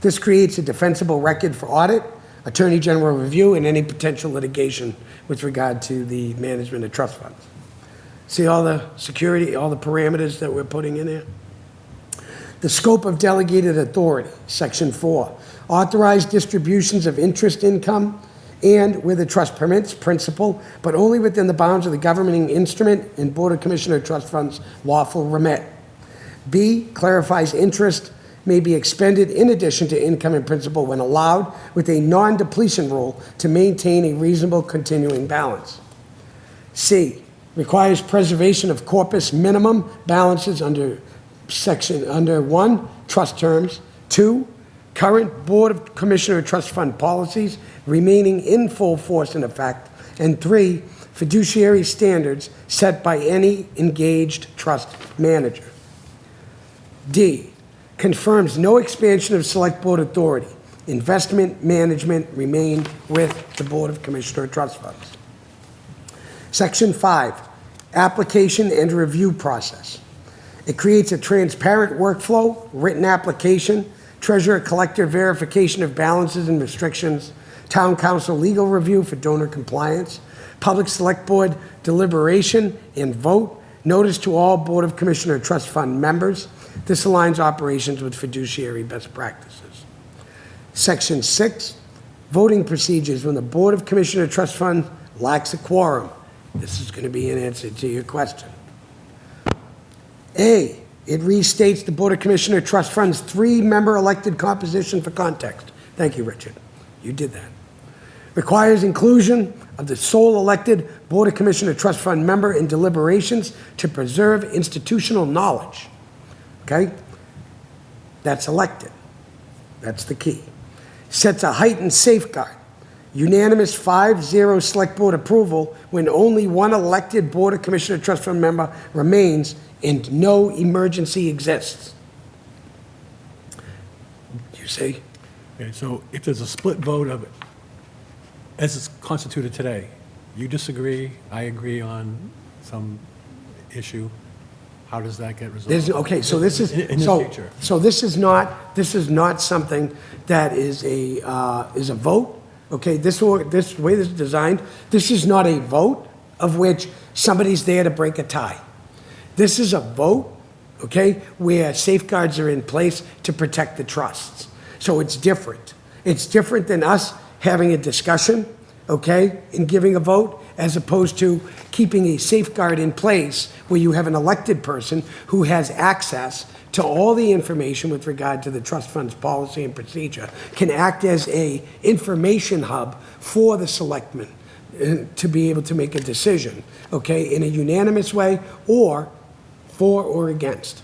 This creates a defensible record for audit, Attorney General review, and any potential litigation with regard to the management of trust funds. See all the security, all the parameters that we're putting in there? The scope of delegated authority, Section 4, authorize distributions of interest income and, where the trust permits, principal, but only within the bounds of the governing instrument and Board of Commissioners of Trust Funds lawful remit. B, clarifies interest may be expended in addition to income and principal when allowed with a non-depletion rule to maintain a reasonable continuing balance. C, requires preservation of corpus minimum balances under 1, trust terms, 2, current Board of Commissioners of Trust Fund policies remaining in full force and effect, and 3, fiduciary standards set by any engaged trust manager. D, confirms no expansion of Select Board authority. Investment management remain with the Board of Commissioners of Trust Funds. Section 5, application and review process. It creates a transparent workflow, written application, treasurer-collector verification of balances and restrictions, town council legal review for donor compliance, public select board deliberation and vote, notice to all Board of Commissioners of Trust Fund members. This aligns operations with fiduciary best practices. Section 6, voting procedures when the Board of Commissioners of Trust Fund lacks a quorum. This is going to be an answer to your question. A, it restates the Board of Commissioner Trust Fund's 3-member elected composition for context. Thank you, Richard. You did that. Requires inclusion of the sole elected Board of Commissioner Trust Fund member in deliberations to preserve institutional knowledge. Okay? That's elected. That's the key. Sets a heightened safeguard. Unanimous 5-0 Select Board approval when only one elected Board of Commissioner Trust Fund member remains and no emergency exists. You see? Okay, so if there's a split vote of it, as it's constituted today, you disagree, I agree on some issue, how does that get resolved? Okay, so this is, In the so, future. so this is not something that is a vote, okay? This way this is designed, this is not a vote of which somebody's there to break a tie. This is a vote, okay, where safeguards are in place to protect the trusts. So it's different. It's different than us having a discussion, okay, and giving a vote, as opposed to keeping a safeguard in place where you have an elected person who has access to all the information with regard to the trust fund's policy and procedure, can act as a information hub for the selectmen to be able to make a decision, okay, in a unanimous way or for or against,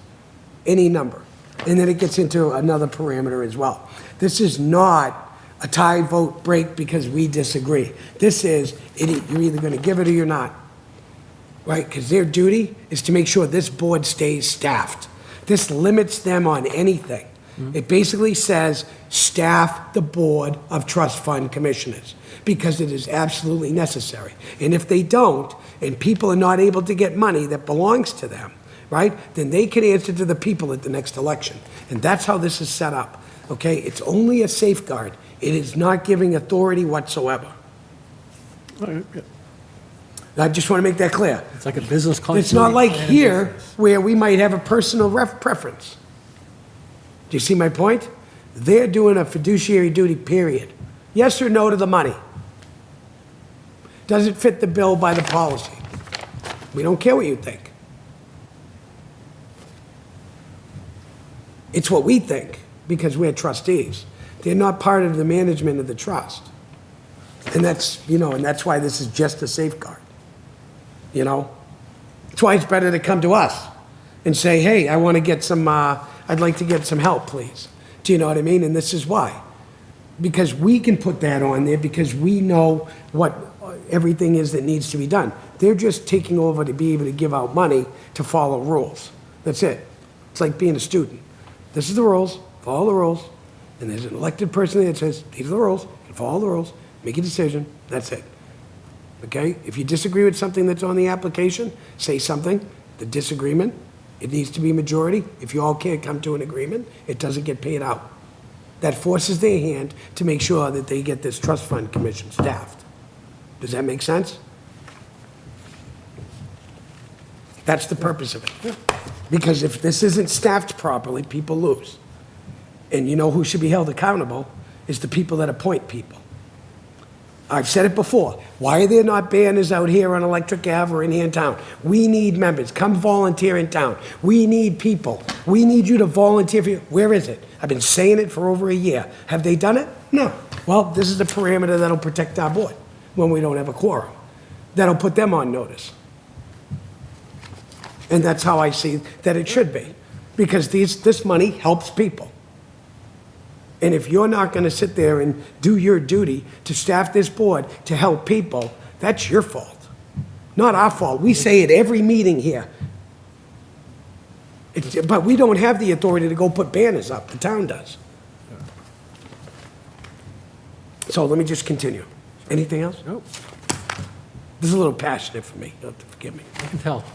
any number. And then it gets into another parameter as well. This is not a tie vote break because we disagree. This is, you're either going to give it or you're not, right? Because their duty is to make sure this board stays staffed. This limits them on anything. It basically says, staff the Board of Trust Fund Commissioners, because it is absolutely necessary. And if they don't, and people are not able to get money that belongs to them, right, then they can answer to the people at the next election. And that's how this is set up, okay? It's only a safeguard. It is not giving authority whatsoever. I just want to make that clear. It's like a business continuity. It's not like plan of here business. where we might have a personal preference. Do you see my point? They're doing a fiduciary duty, period. Yes or no to the money? Does it fit the bill by the policy? We don't care what you think. It's what we think because we're trustees. They're not part of the management of the trust. And that's, and that's why this is just a safeguard. That's why it's better to come to us and say, hey, I want to get some, I'd like to get some help, please. Do you know what I mean? And this is why. Because we can put that on there because we know what everything is that needs to be done. They're just taking over to be able to give out money to follow rules. That's it. It's like being a student. This is the rules, follow the rules. And there's an elected person there that says, these are the rules, and follow the rules, make a decision, that's it. Okay? If you disagree with something that's on the application, say something. The disagreement, it needs to be majority. If you all can't come to an agreement, it doesn't get paid out. That forces their hand to make sure that they get this trust fund commission staffed. Does that make sense? That's the purpose of it. Because if this isn't staffed properly, people lose. And you know who should be held accountable is the people that appoint people. I've said it before. Why are there not banners out here on Electric Ave or in here in town? We need members. Come volunteer in town. We need people. We need you to volunteer for you. Where is it? I've been saying it for over a year. Have they done it? No. Well, this is the parameter that'll protect our board when we don't have a quorum. That'll put them on notice. And that's how I see that it should be. Because this money helps people. And if you're not going to sit there and do your duty to staff this board to help people, that's your fault. Not our fault. We say it every meeting here. But we don't have the authority to go put banners up. The town does. So let me just continue. Anything else? Nope, This is a little passionate for me. You'll have to forgive me. I can tell.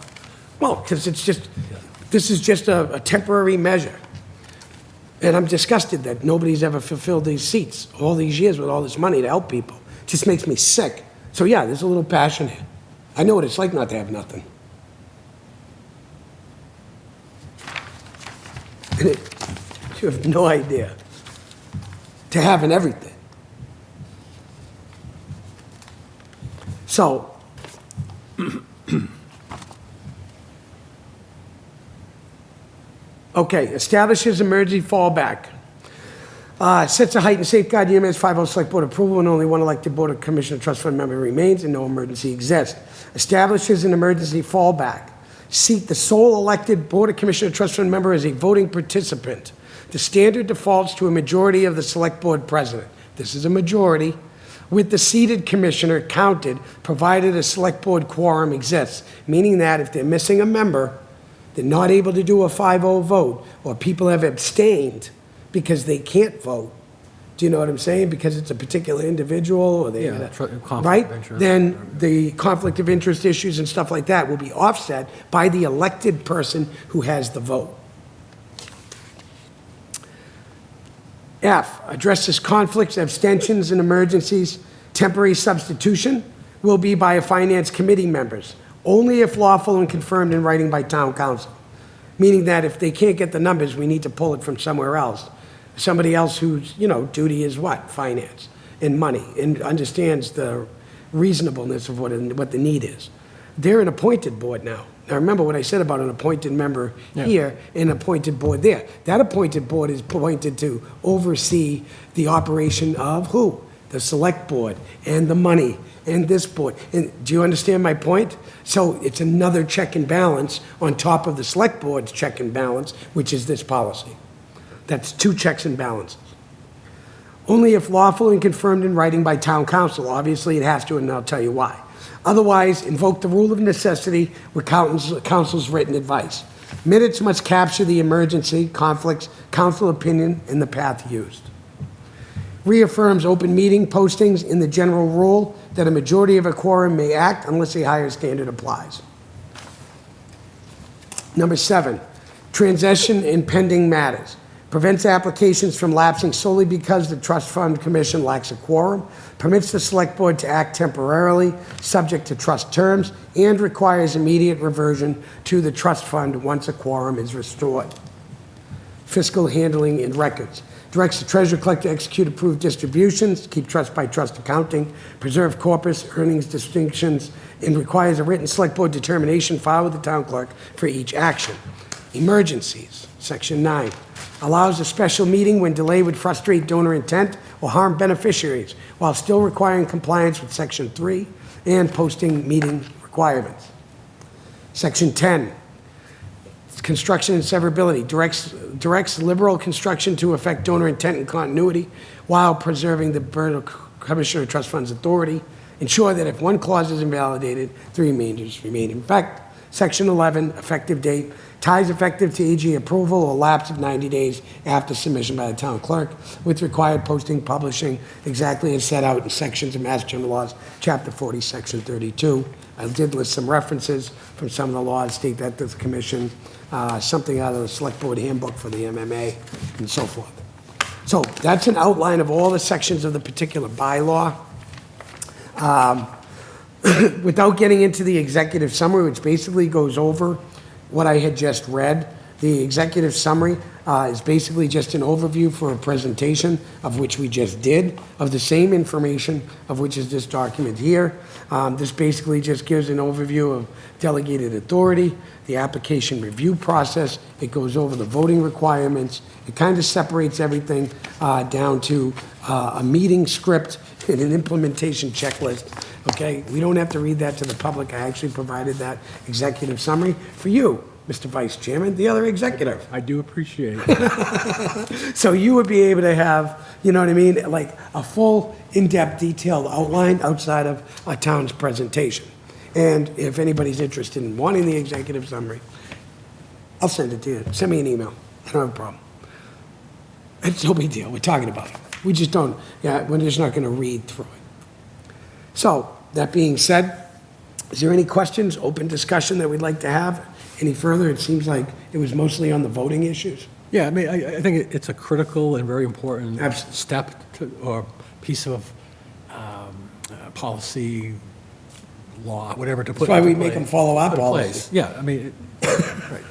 Well, because this is just a temporary measure. And I'm disgusted that nobody's ever fulfilled these seats all these years with all this money to help people. It just makes me sick. So yeah, there's a little passion here. I know what it's like not to have nothing. And you have no idea. To having everything. So, Okay, establishes emergency fallback. Sets a height and safeguard limits, 5 Select Board approval, and only one elected Board of Commissioner Trust Fund member remains, and no emergency exists. Establishes an emergency fallback. Seat the sole elected Board of Commissioner Trust Fund member as a voting participant. The standard defaults to a majority of the Select Board president. This is a majority, with the seated commissioner counted, provided a Select Board quorum exists, meaning that if they're missing a member, they're not able to do a 5-0 vote, or people have abstained because they can't vote. Do you know what I'm saying? Because it's a particular individual, or they, Yeah, conflict of right? interest. Then the conflict of interest issues and stuff like that will be offset by the elected person who has the vote. F, addresses conflicts, abstentions, and emergencies. Temporary substitution will be by a finance committee members, only if lawful and confirmed in writing by town council. Meaning that if they can't get the numbers, we need to pull it from somewhere else. Somebody else whose, duty is what? Finance and money, and understands the reasonableness of what the need is. They're an appointed board now. Now, remember what I said about an appointed member here and an appointed board there. That appointed board is appointed to oversee the operation of who? The select board and the money and this board. And do you understand my point? So it's another check and balance on top of the select board's check and balance, which is this policy. That's 2 checks and balances. Only if lawful and confirmed in writing by town council. Obviously, it has to, and I'll tell you why. Otherwise, invoke the rule of necessity with council's written advice. Minutes must capture the emergency, conflicts, council opinion, and the path used. Reaffirms open meeting postings in the general rule that a majority of a quorum may act unless a higher standard applies. Number 7, transition in pending matters. Prevents applications from lapsing solely because the Trust Fund Commission lacks a quorum, permits the Select Board to act temporarily, subject to trust terms, and requires immediate reversion to the trust fund once a quorum is restored. Fiscal handling and records. Directs the treasurer collector to execute approved distributions, keep trust by trust accounting, preserve corpus, earnings distinctions, and requires a written Select Board determination filed with the town clerk for each action. Emergencies. Section 9. Allows a special meeting when delay would frustrate donor intent or harm beneficiaries while still requiring compliance with Section 3 and posting meeting requirements. Section 10, construction and severability, directs liberal construction to affect donor intent and continuity while preserving the Board of Commissioner Trust Fund's authority. Ensure that if one clause is invalidated, the remainders remain in effect. Section 11, effective date, ties effective to AG approval or lapse of 90 days after submission by the town clerk, with required posting, publishing, exactly as set out in sections of Mass General Laws, Chapter 40, Section 32. I did list some references from some of the laws, state that to the commission, something out of the Select Board Handbook for the MMA, and so forth. So that's an outline of all the sections of the particular bylaw. Without getting into the executive summary, which basically goes over what I had just read, the executive summary is basically just an overview for a presentation of which we just did, of the same information of which is this document here. This basically just gives an overview of delegated authority, the application review process. It goes over the voting requirements. It kind of separates everything down to a meeting script and an implementation checklist. Okay, we don't have to read that to the public. I actually provided that executive summary for you, Mr. Vice Chairman, the other executive. I do appreciate it. So you would be able to have, you know what I mean, like a full, in-depth, detailed outline outside of a town's presentation. And if anybody's interested in wanting the executive summary, I'll send it to you. Send me an email. I don't have a problem. It's no big deal. We're talking about it. We just don't, we're just not going to read through it. So, that being said, is there any questions, open discussion that we'd like to have? Any further? It seems like it was mostly on the voting issues. Yeah, I mean, I think it's a critical and very important Absolutely. step or piece of policy, law, whatever to put That's why we into make play- them follow our put in policy. place. Yeah, I mean, right.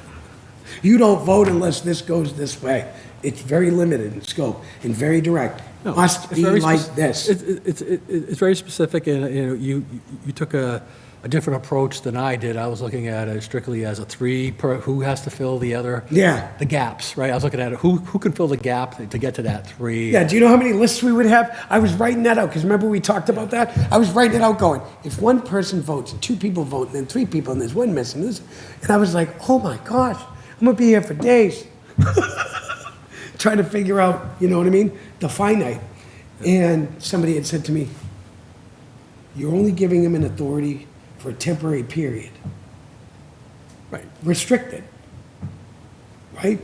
You don't vote unless this goes this way. It's very limited in scope and very direct. No, Must it's be very like spec- this. It's very specific, and you took a a different approach than I did. I was looking at it strictly as a three, who has to fill the other? Yeah. The gaps, right? I was looking at it, who can fill the gap to get to that three? Yeah, do you know how many lists we would have? I was writing that out, because remember we talked about that? I was writing it out going, if one person votes, and two people vote, and then three people, and there's one missing, and I was like, oh my gosh, I'm gonna be here for days. Trying to figure out, you know what I mean? The finite. And somebody had said to me, you're only giving them an authority for a temporary period. Right. Restricted. Right?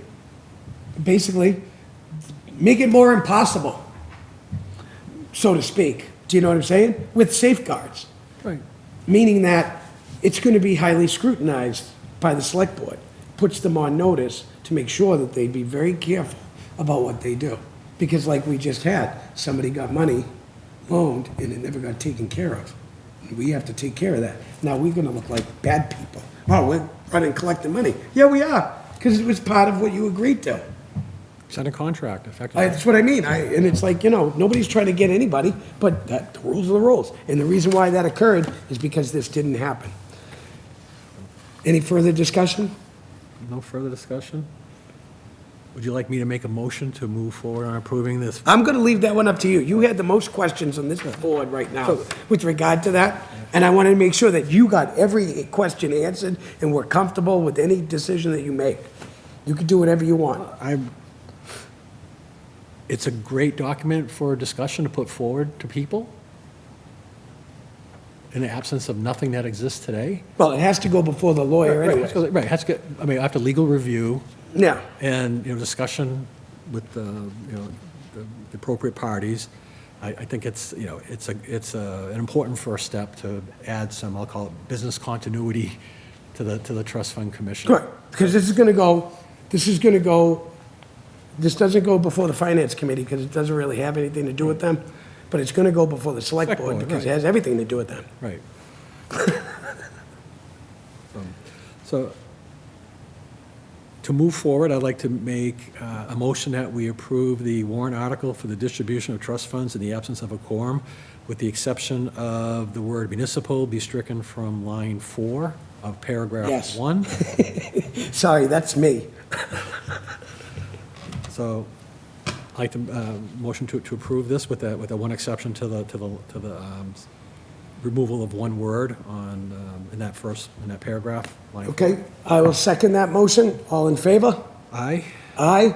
Basically, make it more impossible, so to speak. Do you know what I'm saying? With safeguards. Right. Meaning that it's going to be highly scrutinized by the select board. Puts them on notice to make sure that they be very careful about what they do. Because like we just had, somebody got money loaned and it never got taken care of. We have to take care of that. Now, we're gonna look like bad people. Oh, we're running collecting money. Yeah, we are, because it was part of what you agreed to. Sign a contract, effectively. That's what I mean. And it's like, nobody's trying to get anybody, but the rules are the rules. And the reason why that occurred is because this didn't happen. Any further discussion? No further discussion? Would you like me to make a motion to move forward on approving this? I'm going to leave that one up to you. You had the most questions on this board right now with regard to that, and I wanted to make sure that you got every question answered and were comfortable with any decision that you make. You can do whatever you want. It's a great document for discussion to put forward to people in the absence of nothing that exists today. Well, it has to go before the lawyer anyway. Right, it has to get, after legal review Yeah, and, discussion with the appropriate parties, I think it's an important first step to add some, I'll call it, business continuity to the trust fund commission. correct. Because this doesn't go before the finance committee because it doesn't really have anything to do with them, but it's going to go before the select Select board board, because it right. has everything to do with them. Right. So, to move forward, I'd like to make a motion that we approve the warrant article for the distribution of trust funds in the absence of a quorum, with the exception of the word municipal be stricken from line 4 of paragraph Yes. 1. Sorry, that's me. So, I'd like to motion to approve this with that one exception to the removal of one word in that paragraph. Line Okay, I will second that motion. All in favor? 4. Aye. Aye.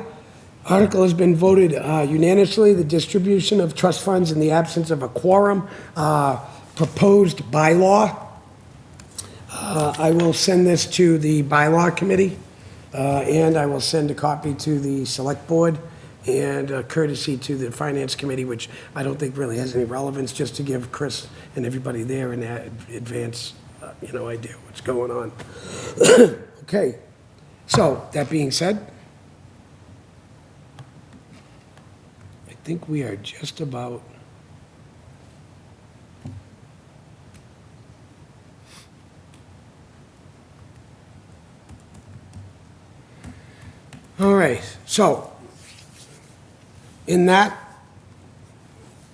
Article has been voted unanimously. The distribution of trust funds in the absence of a quorum, proposed bylaw. I will send this to the bylaw committee, and I will send a copy to the select board and courtesy to the finance committee, which I don't think really has any relevance, just to give Chris and everybody there an advance, idea what's going on. Okay, so that being said, I think we are just about all right. So in that,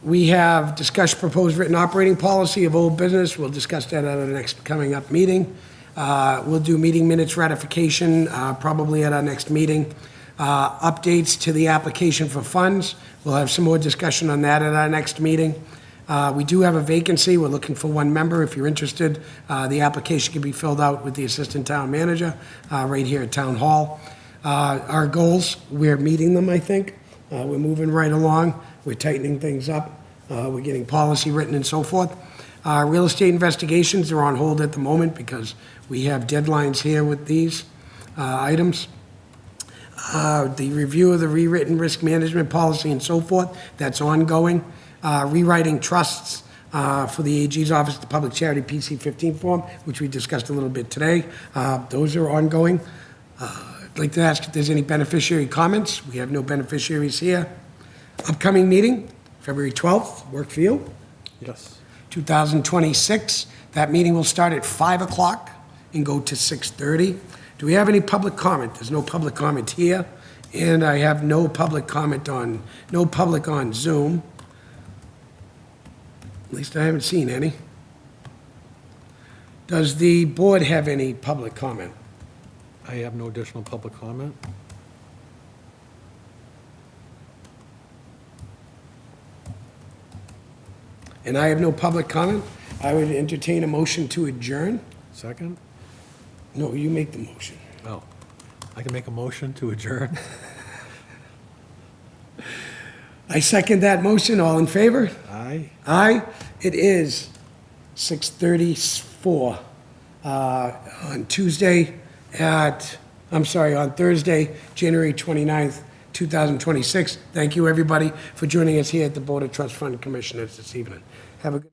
we have discussed proposed written operating policy of old business. We'll discuss that at our next coming up meeting. We'll do meeting minutes ratification probably at our next meeting. Updates to the application for funds. We'll have some more discussion on that at our next meeting. We do have a vacancy. We're looking for one member. If you're interested, the application can be filled out with the assistant town manager right here at Town Hall. Our goals, we're meeting them, I think. We're moving right along. We're tightening things up. We're getting policy written and so forth. Real estate investigations are on hold at the moment because we have deadlines here with these items. The review of the rewritten risk management policy and so forth, that's ongoing. Rewriting trusts for the AG's Office of the Public Charity PC-15 form, which we discussed a little bit today. Those are ongoing. I'd like to ask if there's any beneficiary comments. We have no beneficiaries here. Upcoming meeting, February 12th, work for you? Yes. 2026. That meeting will start at 5 o'clock and go to 6:30. Do we have any public comment? There's no public comment here, and I have no public on Zoom. At least I haven't seen any. Does the board have any public comment? I have no additional public comment. And I have no public comment. I would entertain a motion to adjourn. Second? No, you make the motion. Oh, I can make a motion to adjourn. I second that motion. All in favor? Aye. Aye. It is 6:34 on Thursday, January 29th, 2026. Thank you, everybody, for joining us here at the Board of Trust Fund Commissioners this evening. Have a good